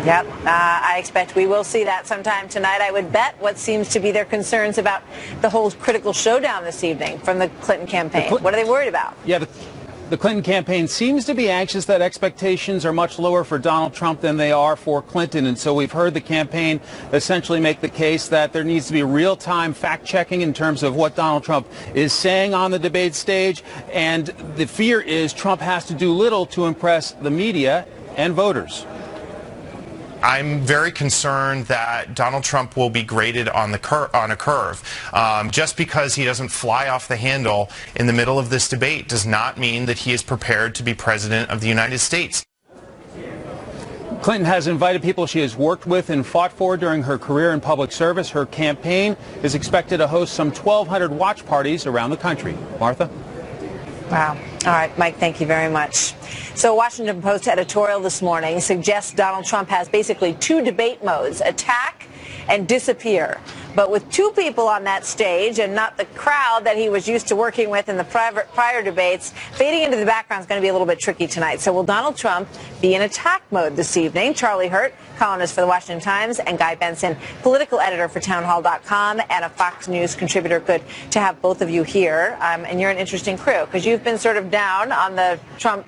B: Yep, I expect we will see that sometime tonight. I would bet what seems to be their concerns about the whole critical showdown this evening from the Clinton campaign. What are they worried about?
T: Yeah, the Clinton campaign seems to be anxious that expectations are much lower for Donald Trump than they are for Clinton. And so we've heard the campaign essentially make the case that there needs to be real-time fact-checking in terms of what Donald Trump is saying on the debate stage. And the fear is Trump has to do little to impress the media and voters.
N: I'm very concerned that Donald Trump will be graded on a curve. Just because he doesn't fly off the handle in the middle of this debate does not mean that he is prepared to be president of the United States.
T: Clinton has invited people she has worked with and fought for during her career in public service. Her campaign is expected to host some 1,200 watch parties around the country. Martha?
B: Wow. All right, Mike, thank you very much. So Washington Post editorial this morning suggests Donald Trump has basically two debate modes, attack and disappear. But with two people on that stage and not the crowd that he was used to working with in the prior debates, fading into the background is going to be a little bit tricky tonight. So will Donald Trump be in attack mode this evening? Charlie Hurt, columnist for the Washington Times, and Guy Benson, political editor for townhall.com and a Fox News contributor. Good to have both of you here. And you're an interesting crew because you've been sort of down on the Trump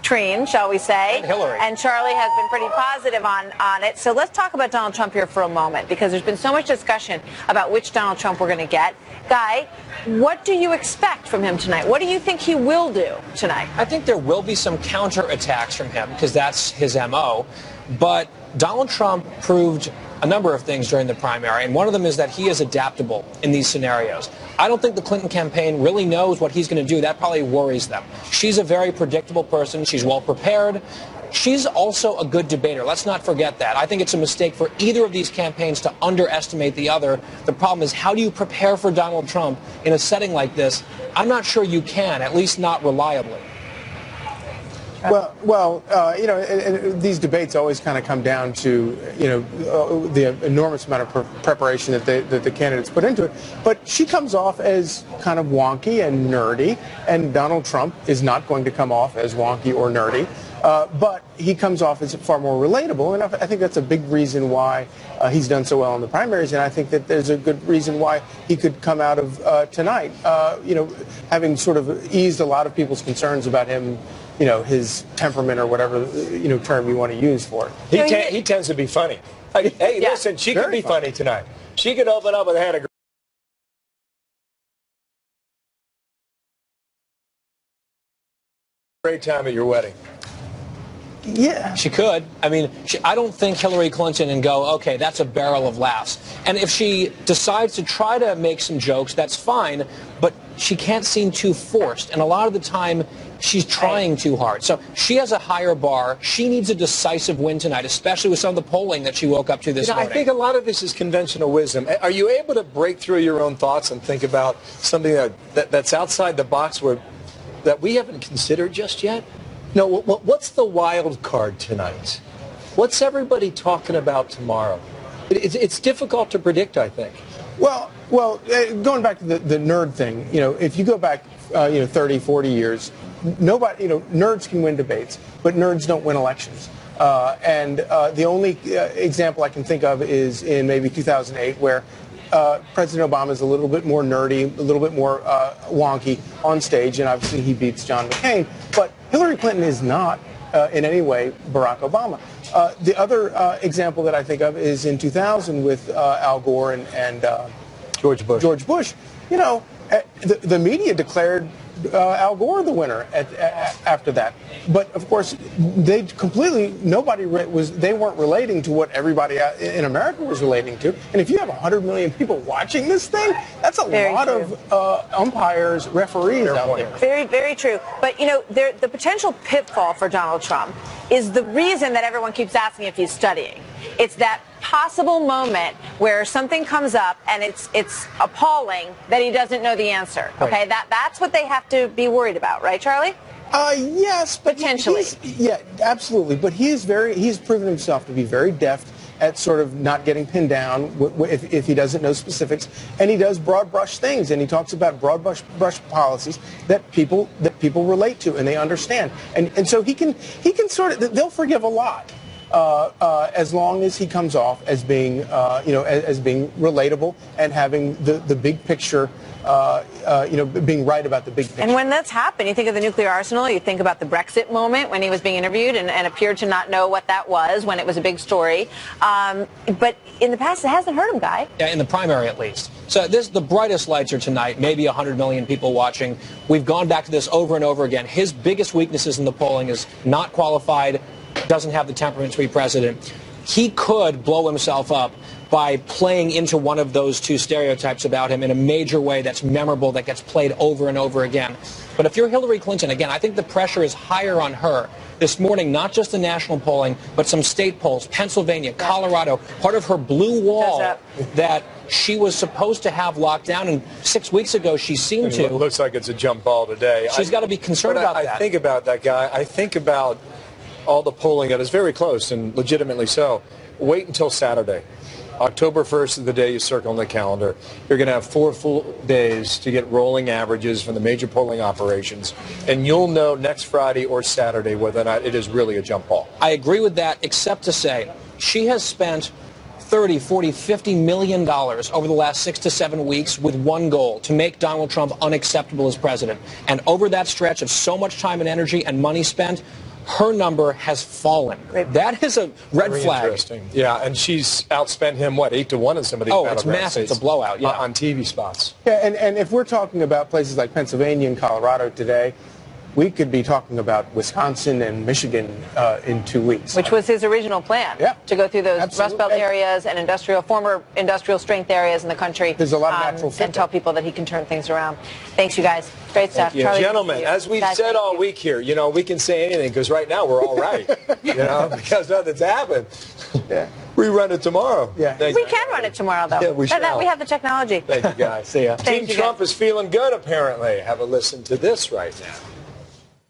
B: train, shall we say.
A: And Hillary.
B: And Charlie has been pretty positive on it. So let's talk about Donald Trump here for a moment, because there's been so much discussion about which Donald Trump we're going to get. Guy, what do you expect from him tonight? What do you think he will do tonight?
U: I think there will be some counterattacks from him because that's his MO. But Donald Trump proved a number of things during the primary, and one of them is that he is adaptable in these scenarios. I don't think the Clinton campaign really knows what he's going to do. That probably worries them. She's a very predictable person. She's well prepared. She's also a good debater. Let's not forget that. I think it's a mistake for either of these campaigns to underestimate the other. The problem is, how do you prepare for Donald Trump in a setting like this? I'm not sure you can, at least not reliably.
V: Well, and these debates always kind of come down to, the enormous amount of preparation that the candidates put into it. But she comes off as kind of wonky and nerdy, and Donald Trump is not going to come off as wonky or nerdy. But he comes off as far more relatable, and I think that's a big reason why he's done so well in the primaries, and I think that there's a good reason why he could come out of tonight, having sort of eased a lot of people's concerns about him, his temperament or whatever, term you want to use for it.
A: He tends to be funny. Hey, listen, she could be funny tonight. She could open up with a had a great time at your wedding.
V: Yeah.
U: She could. I mean, I don't think Hillary Clinton and go, okay, that's a barrel of laughs. And if she decides to try to make some jokes, that's fine, but she can't seem too forced. And a lot of the time, she's trying too hard. So she has a higher bar. She needs a decisive win tonight, especially with some of the polling that she woke up to this morning.
A: I think a lot of this is conventional wisdom. Are you able to break through your own thoughts and think about something that's outside the box that we haven't considered just yet? No, what's the wild card tonight? What's everybody talking about tomorrow? It's difficult to predict, I think.
V: Well, going back to the nerd thing, if you go back, 30, 40 years, nobody, nerds can win debates, but nerds don't win elections. And the only example I can think of is in maybe 2008, where President Obama is a little bit more nerdy, a little bit more wonky on stage, and obviously he beats John McCain. But Hillary Clinton is not in any way Barack Obama. The other example that I think of is in 2000 with Al Gore and
A: George Bush.
V: The media declared Al Gore the winner after that. But of course, they weren't relating to what everybody in America was relating to. And if you have 100 million people watching this thing, that's a lot of umpires, referees out there.
B: Very, very true. But, the potential pitfall for Donald Trump is the reason that everyone keeps asking if he's studying. It's that possible moment where something comes up and it's appalling that he doesn't know the answer. Okay, that's what they have to be worried about, right, Charlie?
V: Yes, but
B: potentially.
V: Yeah, absolutely. But he's proven himself to be very deft at sort of not getting pinned down if he doesn't know specifics, and he does broad brush things, and he talks about broad brush policies that people relate to and they understand, and so he can sort of, they'll forgive a lot. As long as he comes off as being, as being relatable and having the big picture, being right about the big picture.
B: And when that's happened, you think of the nuclear arsenal, you think about the Brexit moment when he was being interviewed and appeared to not know what that was when it was a big story. But in the past, it hasn't hurt him, Guy.
U: Yeah, in the primary at least. So the brightest lights are tonight, maybe 100 million people watching. We've gone back to this over and over again. His biggest weaknesses in the polling is not qualified, doesn't have the temperament to be president. He could blow himself up by playing into one of those two stereotypes about him in a major way that's memorable, that gets played over and over again. But if you're Hillary Clinton, again, I think the pressure is higher on her this morning, not just the national polling, but some state polls, Pennsylvania, Colorado, part of her blue wall that she was supposed to have locked down, and 6 weeks ago she seemed to.
A: It looks like it's a jump ball today.
U: She's got to be concerned about that.
A: I think about that guy. I think about all the polling that is very close and legitimately so. Wait until Saturday. October 1st is the day you circle on the calendar. You're going to have 4 full days to get rolling averages from the major polling operations, and you'll know next Friday or Saturday whether or not it is really a jump ball.
U: I agree with that, except to say she has spent $30, $40, $50 million over the last 6 to 7 weeks with one goal: to make Donald Trump unacceptable as president. And over that stretch of so much time and energy and money spent, her number has fallen. That is a red
A: Very
U: flag.
A: Interesting. Yeah, and she's outspent him, what, 8-1 in some of these
U: it's
A: battleground
U: massive.
A: states.
U: It's a blowout, yeah.
A: On TV spots.
V: Yeah, and if we're talking about places like Pennsylvania and Colorado today, we could be talking about Wisconsin and Michigan in 2 weeks.
B: Which was his original plan, to go through those Rust Belt areas and former industrial strength areas in the country.
V: There's a lot of natural fit
B: and tell people that he can turn things around. Thanks, you guys. Great stuff. Charlie,
A: Gentlemen, as we've said all week here, we can say anything because right now we're all right, because nothing's happened.
V: Yeah.
A: We run it tomorrow.
V: Yeah.
B: We can run it tomorrow, though.
A: Yeah, we shall.
B: We have the technology.
A: Thank you, guys. See ya. Team Trump is feeling good, apparently. Have a listen to this right now.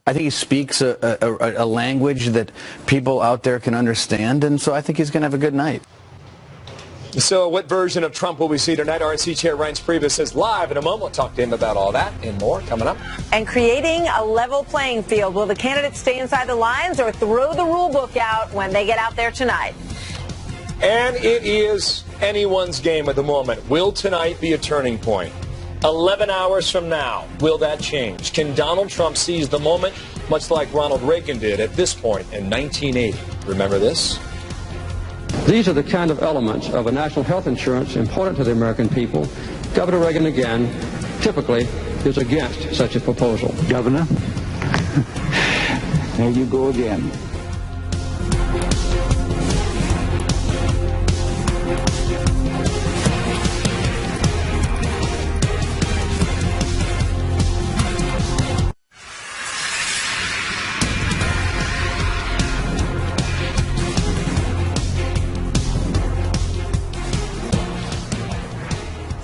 D: I think he speaks a language that people out there can understand, and so I think he's going to have a good night.
A: So what version of Trump will we see tonight? RNC Chair Reince Priebus is live in a moment. We'll talk to him about all that and more coming up.
B: And creating a level playing field. Will the candidates stay inside the lines or throw the rule book out when they get out there tonight?
A: And it is anyone's game at the moment. Will tonight be a turning point? 11 hours from now, will that change? Can Donald Trump seize the moment, much like Ronald Reagan did at this point in 1980? Remember this?
E: These are the kind of elements of a national health insurance important to the American people. Governor Reagan, again, typically is against such a proposal.
W: Governor, there you go again.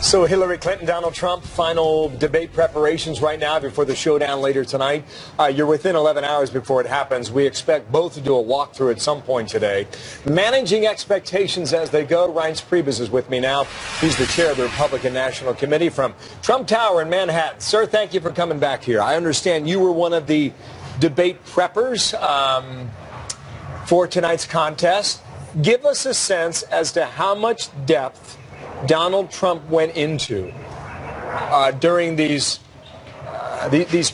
A: So Hillary Clinton, Donald Trump, final debate preparations right now before the showdown later tonight. You're within 11 hours before it happens. We expect both to do a walkthrough at some point today. Managing expectations as they go, Reince Priebus is with me now. He's the chair of the Republican National Committee from Trump Tower in Manhattan. Sir, thank you for coming back here. I understand you were one of the debate preppers for tonight's contest. Give us a sense as to how much depth Donald Trump went into during these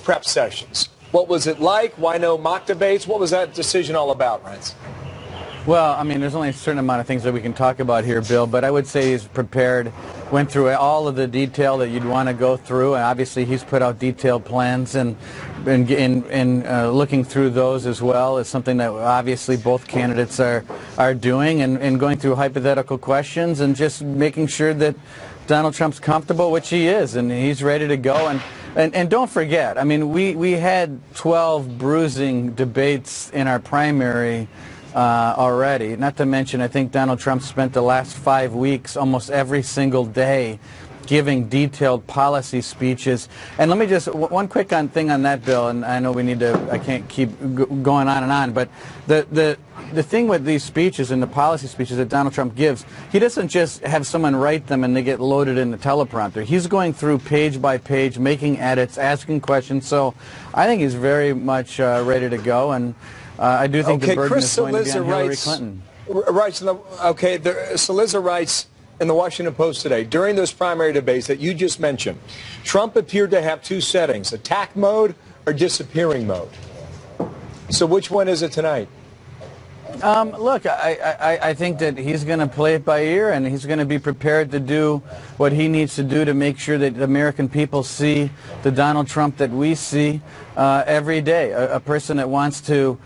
A: prep sessions. What was it like? Why no mock debates? What was that decision all about, Reince?
D: Well, I mean, there's only a certain amount of things that we can talk about here, Bill, but I would say he's prepared, went through all of the detail that you'd want to go through, and obviously he's put out detailed plans, and looking through those as well is something that obviously both candidates are doing, and going through hypothetical questions and just making sure that Donald Trump's comfortable, which he is, and he's ready to go. And don't forget, I mean, we had 12 bruising debates in our primary already. Not to mention, I think Donald Trump spent the last 5 weeks almost every single day giving detailed policy speeches. And let me just, one quick thing on that, Bill, and I know we need to, I can't keep going on and on, but the thing with these speeches and the policy speeches that Donald Trump gives, he doesn't just have someone write them and they get loaded in the teleprompter. He's going through page by page, making edits, asking questions. So I think he's very much ready to go, and I do think the burden is going to be on Hillary Clinton.
A: Saliza writes in the Washington Post today, during those primary debates that you just mentioned, Trump appeared to have two settings, attack mode or disappearing mode. So which one is it tonight?
D: Look, I think that he's going to play it by ear, and he's going to be prepared to do what he needs to do to make sure that the American people see the Donald Trump that we see every day. A person that wants to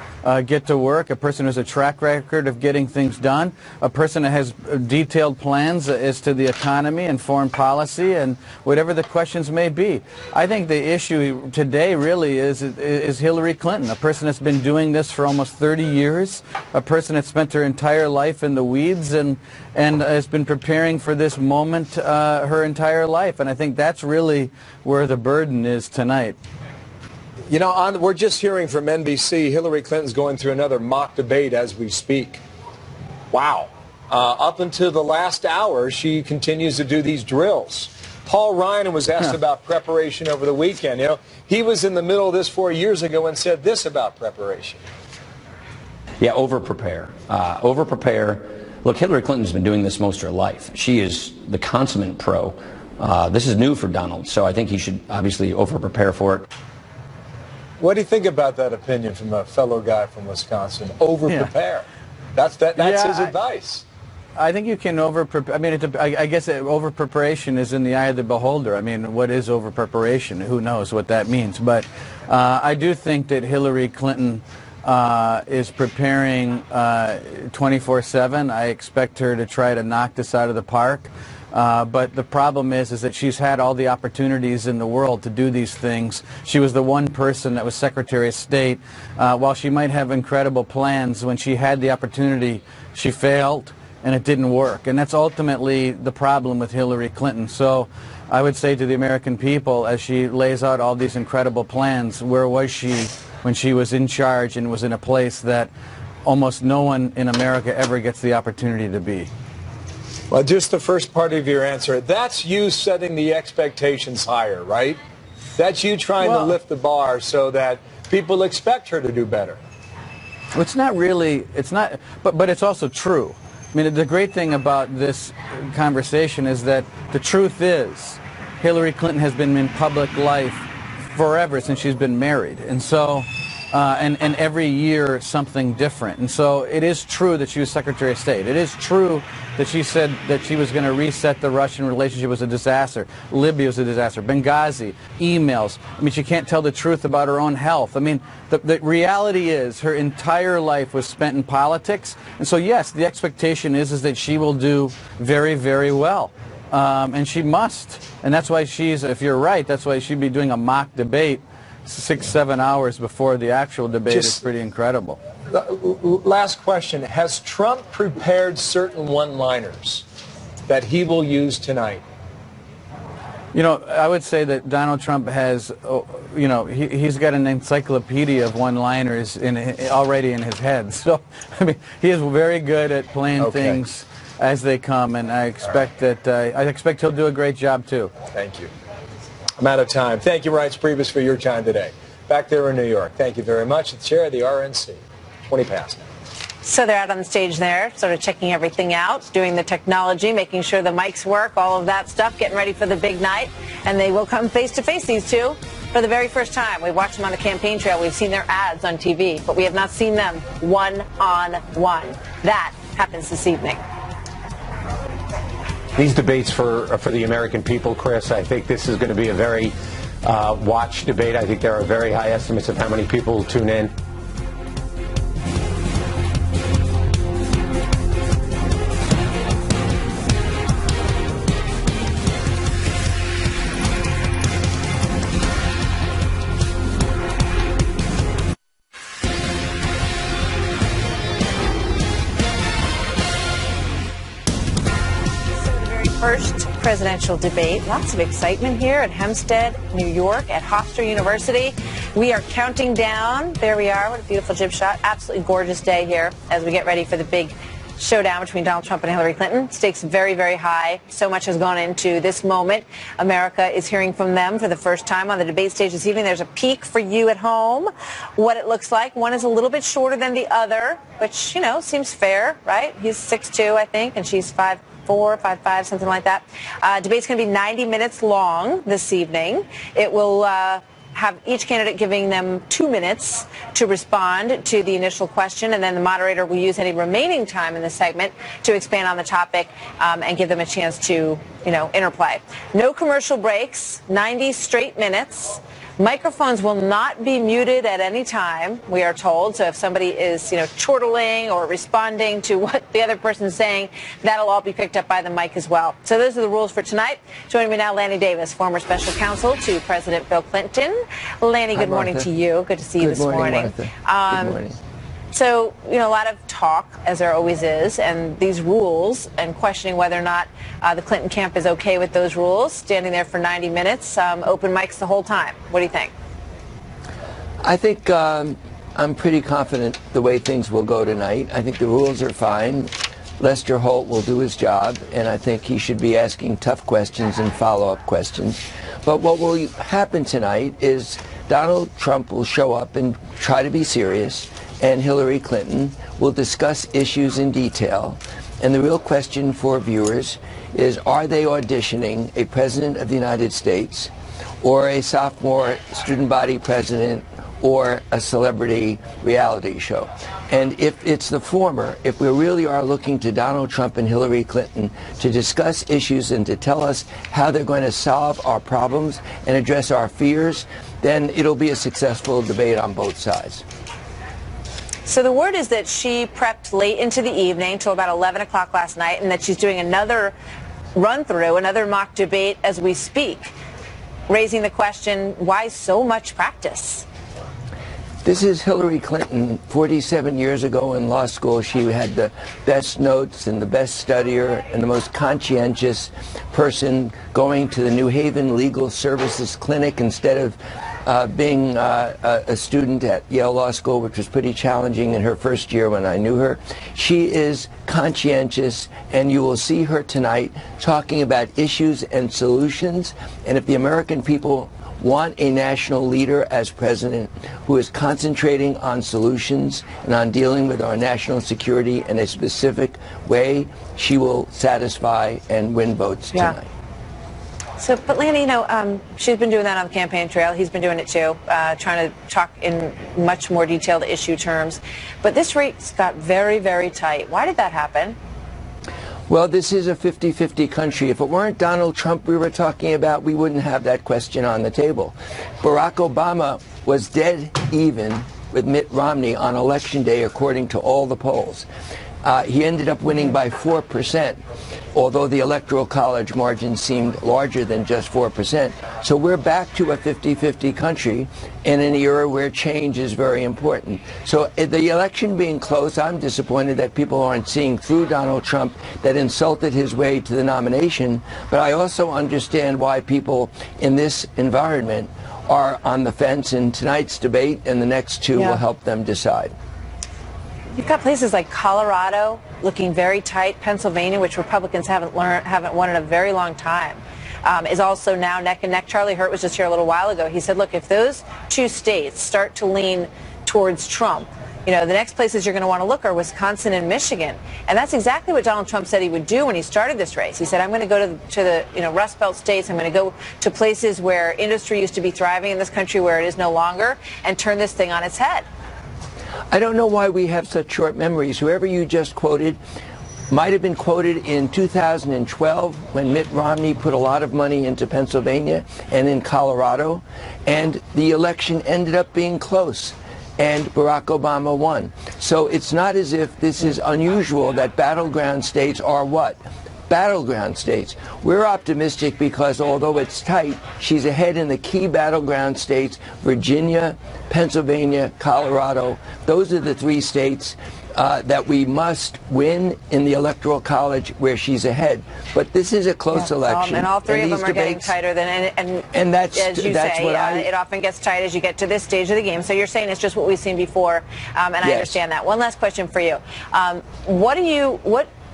D: get to work, a person who has a track record of getting things done, a person that has detailed plans as to the economy and foreign policy and whatever the questions may be. I think the issue today really is Hillary Clinton, a person that's been doing this for almost 30 years, a person that spent her entire life in the weeds and has been preparing for this moment her entire life. And I think that's really where the burden is tonight.
A: You know, we're just hearing from NBC, Hillary Clinton's going through another mock debate as we speak. Wow. Up until the last hour, she continues to do these drills. Paul Ryan was asked about preparation over the weekend. You know, he was in the middle of this 4 years ago and said this about preparation.
F: Yeah, over-prepare. Over-prepare. Look, Hillary Clinton's been doing this most of her life. She is the consummate pro. This is new for Donald, so I think he should obviously over-prepare for it.
A: What do you think about that opinion from a fellow guy from Wisconsin? Over-prepare. Yeah. That's his advice.
D: I think you can over-prepare. I mean, I guess over-preparation is in the eye of the beholder. I mean, what is over-preparation? Who knows what that means? But I do think that Hillary Clinton is preparing 24/7. I expect her to try to knock this out of the park. But the problem is that she's had all the opportunities in the world to do these things. She was the one person that was Secretary of State. While she might have incredible plans, when she had the opportunity, she failed, and it didn't work. And that's ultimately the problem with Hillary Clinton. So I would say to the American people, as she lays out all these incredible plans, where was she when she was in charge and was in a place that almost no one in America ever gets the opportunity to be?
A: Well, just the first part of your answer, that's you setting the expectations higher, right? That's you trying to lift the bar so that people expect her to do better.
D: Well, it's not really, it's not, but it's also true. I mean, the great thing about this conversation is that the truth is Hillary Clinton has been in public life forever since she's been married. And so, and every year something different. And so it is true that she was Secretary of State. It is true that she said that she was going to reset the Russian relationship. Was a disaster. Libya was a disaster. Benghazi, emails. I mean, she can't tell the truth about her own health. I mean, the reality is her entire life was spent in politics. And so, yes, the expectation is that she will do very, very well. And she must. And that's why she's, if you're right, that's why she'd be doing a mock debate 6-7 hours before the actual debate. Is pretty incredible.
A: Last question. Has Trump prepared certain one-liners that he will use tonight?
D: You know, I would say that Donald Trump has, you know, he's got an encyclopedia of one-liners already in his head. So, I mean, he is very good at playing things as they come, and I expect I expect he'll do a great job too.
A: Thank you. I'm out of time. Thank you, Ryan Priebus, for your time today. Back there in New York. Thank you very much. The chair of the RNC. 20 past.
B: So they're out on the stage there, sort of checking everything out, doing the technology, making sure the mics work, all of that stuff, getting ready for the big night. And they will come face to face, these two, for the very first time. We've watched them on the campaign trail. We've seen their ads on TV, but we have not seen them one-on-one. That happens this evening.
G: These debates for the American people, Chris, I think this is going to be a very watched debate. I think there are very high estimates of how many people will tune in.
B: First presidential debate. Lots of excitement here at Hempstead, New York, at Hofstra University. We are counting down. There we are. What a beautiful jib shot. Absolutely gorgeous day here as we get ready for the big showdown between Donald Trump and Hillary Clinton. Stakes very, very high. So much has gone into this moment. America is hearing from them for the first time on the debate stage this evening. There's a peek for you at home, what it looks like. One is a little bit shorter than the other, which, you know, seems fair, right? He's 6'2", I think, and she's 5'4", 5'5", something like that. Debate's going to be 90 minutes long this evening. It will have each candidate giving them 2 minutes to respond to the initial question, and then the moderator will use any remaining time in the segment to expand on the topic and give them a chance to, interplay. No commercial breaks, 90 straight minutes. Microphones will not be muted at any time, we are told. So if somebody is, chortling or responding to what the other person is saying, that'll all be picked up by the mic as well. So those are the rules for tonight. Joining me now, Lanny Davis, former special counsel to President Bill Clinton. Lanny, good morning to you. Good to see you this morning.
J: Good morning.
B: So, a lot of talk, as there always is, and these rules, and questioning whether or not the Clinton camp is okay with those rules, standing there for 90 minutes, open mics the whole time. What do you think?
J: I think I'm pretty confident the way things will go tonight. I think the rules are fine. Lester Holt will do his job, and I think he should be asking tough questions and follow-up questions. But what will happen tonight is Donald Trump will show up and try to be serious, and Hillary Clinton will discuss issues in detail. And the real question for viewers is, are they auditioning a president of the United States or a sophomore student body president or a celebrity reality show? And if it's the former, if we really are looking to Donald Trump and Hillary Clinton to discuss issues and to tell us how they're going to solve our problems and address our fears, then it'll be a successful debate on both sides.
B: So the word is that she prepped late into the evening till about 11 o'clock last night, and that she's doing another run-through, another mock debate as we speak, raising the question, why so much practice?
J: This is Hillary Clinton. 47 years ago in law school, she had the best notes and the best studier and the most conscientious person going to the New Haven Legal Services Clinic instead of being a student at Yale Law School, which was pretty challenging in her first year when I knew her. She is conscientious, and you will see her tonight talking about issues and solutions. And if the American people want a national leader as president who is concentrating on solutions and on dealing with our national security in a specific way, she will satisfy and win votes tonight.
B: So, but Lanny, she's been doing that on the campaign trail. He's been doing it too, trying to talk in much more detailed issue terms. But this race got very, very tight. Why did that happen?
J: Well, this is a 50-50 country. If it weren't Donald Trump we were talking about, we wouldn't have that question on the table. Barack Obama was dead even with Mitt Romney on Election Day, according to all the polls. He ended up winning by 4%, although the Electoral College margin seemed larger than just 4%. So we're back to a 50-50 country in an era where change is very important. So the election being close, I'm disappointed that people aren't seeing through Donald Trump that insulted his way to the nomination. But I also understand why people in this environment are on the fence, and tonight's debate and the next two will help them decide.
B: You've got places like Colorado looking very tight. Pennsylvania, which Republicans haven't won in a very long time, is also now neck and neck. Charlie Hurt was just here a little while ago. He said, look, if those two states start to lean towards Trump, the next places you're going to want to look are Wisconsin and Michigan. And that's exactly what Donald Trump said he would do when he started this race. He said, I'm going to go to the Rust Belt states. I'm going to go to places where industry used to be thriving in this country, where it is no longer, and turn this thing on its head.
J: I don't know why we have such short memories. Whoever you just quoted might have been quoted in 2012 when Mitt Romney put a lot of money into Pennsylvania and in Colorado, and the election ended up being close, and Barack Obama won. So it's not as if this is unusual that battleground states are what? Battleground states. We're optimistic because although it's tight, she's ahead in the key battleground states: Virginia, Pennsylvania, Colorado. Those are the three states that we must win in the Electoral College where she's ahead. But this is a close election.
B: And all three of them are getting tighter than, and
J: that's,
B: as you say, it often gets tight as you get to this stage of the game. So you're saying it's just what we've seen before, and I understand that. One last question for you. What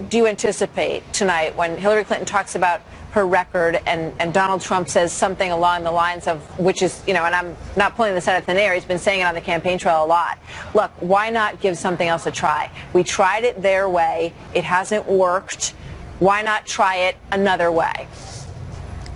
B: do you anticipate tonight when Hillary Clinton talks about her record and Donald Trump says something along the lines of, which is, and I'm not pulling this out of thin air, he's been saying it on the campaign trail a lot. Look, why not give something else a try? We tried it their way. It hasn't worked. Why not try it another way?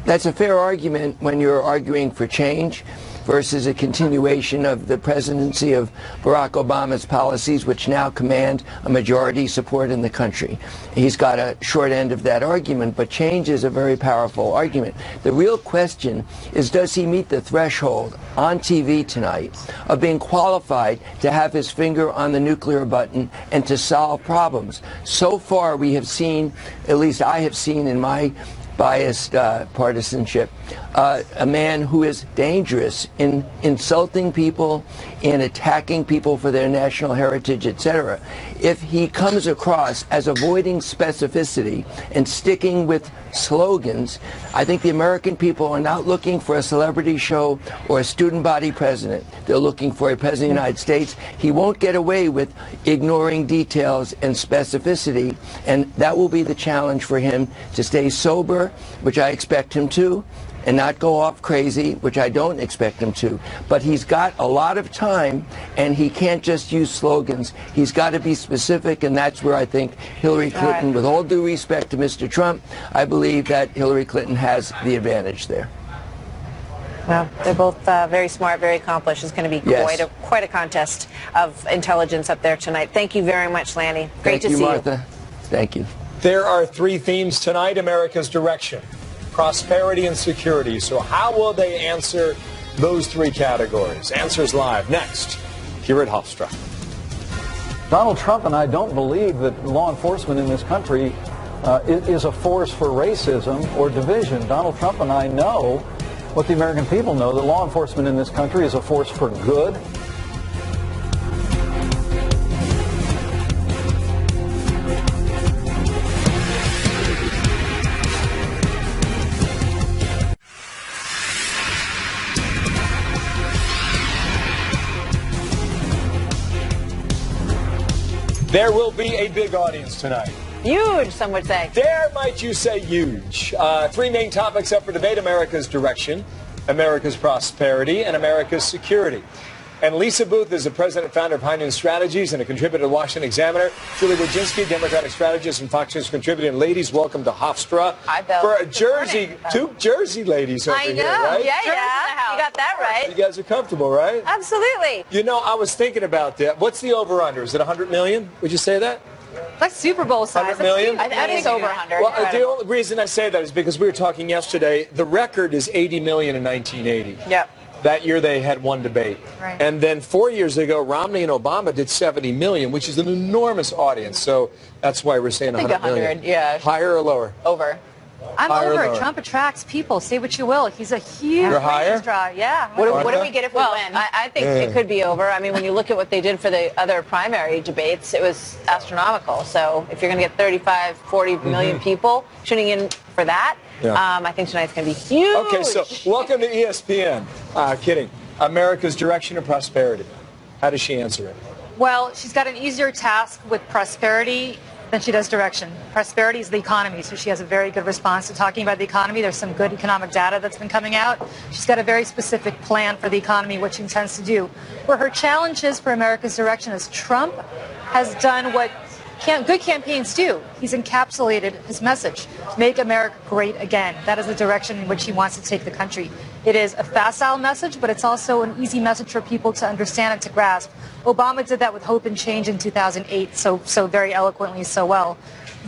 J: That's a fair argument when you're arguing for change. versus a continuation of the presidency of Barack Obama's policies, which now command a majority support in the country. He's got a short end of that argument, but change is a very powerful argument. The real question is, does he meet the threshold on TV tonight of being qualified to have his finger on the nuclear button and to solve problems? So far, we have seen, at least I have seen in my biased partisanship, a man who is dangerous in insulting people, in attacking people for their national heritage, etc. If he comes across as avoiding specificity and sticking with slogans, I think the American people are not looking for a celebrity show or a student body president. They're looking for a president of the United States. He won't get away with ignoring details and specificity, and that will be the challenge for him, to stay sober, which I expect him to, and not go off crazy, which I don't expect him to. But he's got a lot of time, and he can't just use slogans. He's got to be specific, and that's where I think Hillary Clinton, with all due respect to Mr. Trump, I believe that Hillary Clinton has the advantage there.
B: Well, they're both very smart, very accomplished. It's going to be quite a contest of intelligence up there tonight. Thank you very much, Lanny. Great to see you.
J: Thank you, Martha. Thank you.
A: There are three themes tonight: America's direction, prosperity, and security. So how will they answer those three categories? Answers live next here at Hofstra.
K: Donald Trump and I don't believe that law enforcement in this country is a force for racism or division. Donald Trump and I know what the American people know, that law enforcement in this country is a force for good.
A: There will be a big audience tonight.
B: Huge, some would say.
A: Dare might you say huge. Three main topics up for debate: America's direction, America's prosperity, and America's security. And Lisa Booth is the president and founder of High Noon Strategies and a contributor to the Washington Examiner. Julie Wojcinski, Democratic strategist and Fox News contributor. And ladies, welcome to Hofstra.
B: Hi, Bill.
A: For a Jersey, two Jersey ladies over here, right?
B: Yeah. You got that right.
A: You guys are comfortable, right?
B: Absolutely.
A: You know, I was thinking about that. What's the over-under? Is it 100 million? Would you say that?
O: Like Super Bowl size.
A: 100 million?
B: I think it's over 100.
A: Well, the only reason I say that is because we were talking yesterday. The record is 80 million in 1980.
B: Yep.
A: That year they had one debate.
B: Right.
A: And then 4 years ago, Romney and Obama did 70 million, which is an enormous audience. So that's why we're saying 100 million.
B: Yeah.
A: Higher or lower?
B: Over.
L: I'm
A: Higher or
L: over.
A: lower?
L: Trump attracts people. Say what you will. He's a huge
A: You're higher?
L: ratings draw. Yeah.
B: What do we get if we win? I think
A: Yeah.
B: it could be over. I mean, when you look at what they did for the other primary debates, it was astronomical. So if you're going to get 35, 40 million people tuning in for that, I think tonight's going to be huge.
A: Okay, so welcome to ESPN. Kidding. America's direction or prosperity? How does she answer it?
L: Well, she's got an easier task with prosperity than she does direction. Prosperity is the economy, so she has a very good response to talking about the economy. There's some good economic data that's been coming out. She's got a very specific plan for the economy, what she intends to do. Where her challenge is for America's direction is Trump has done what good campaigns do. He's encapsulated his message, make America great again. That is the direction in which he wants to take the country. It is a facile message, but it's also an easy message for people to understand and to grasp. Obama did that with Hope and Change in 2008 so very eloquently, so well.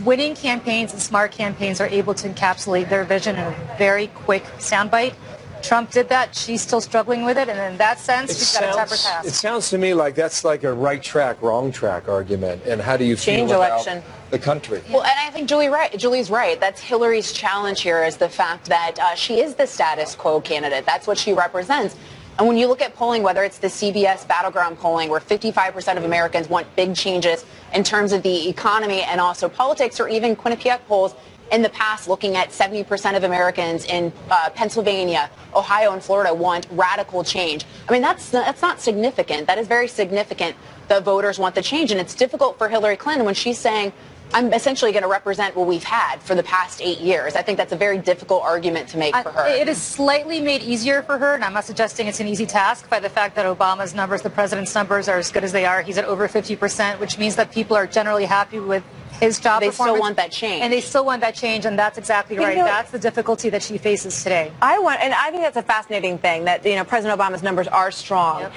L: Winning campaigns and smart campaigns are able to encapsulate their vision in a very quick soundbite. Trump did that. She's still struggling with it, and in that sense, she's got a tougher task.
A: It sounds to me like that's like a right track, wrong track argument. And how do you
B: Change
A: feel
B: election.
A: about the country?
W: Well, and I think Julie's right. That's Hillary's challenge here, is the fact that she is the status quo candidate. That's what she represents. And when you look at polling, whether it's the CBS Battleground polling, where 55% of Americans want big changes in terms of the economy and also politics, or even Quinnipiac polls in the past looking at 70% of Americans in Pennsylvania, Ohio, and Florida want radical change. I mean, that's not significant. That is very significant. The voters want the change. And it's difficult for Hillary Clinton when she's saying, I'm essentially going to represent what we've had for the past 8 years. I think that's a very difficult argument to make for her.
L: It is slightly made easier for her, and I'm not suggesting it's an easy task, by the fact that Obama's numbers, the president's numbers, are as good as they are. He's at over 50%, which means that people are generally happy with Is job
W: They
L: performance.
W: still want that change.
L: And they still want that change, and that's exactly right. That's the difficulty that she faces today.
B: And I think that's a fascinating thing that, President Obama's numbers are strong. Yep.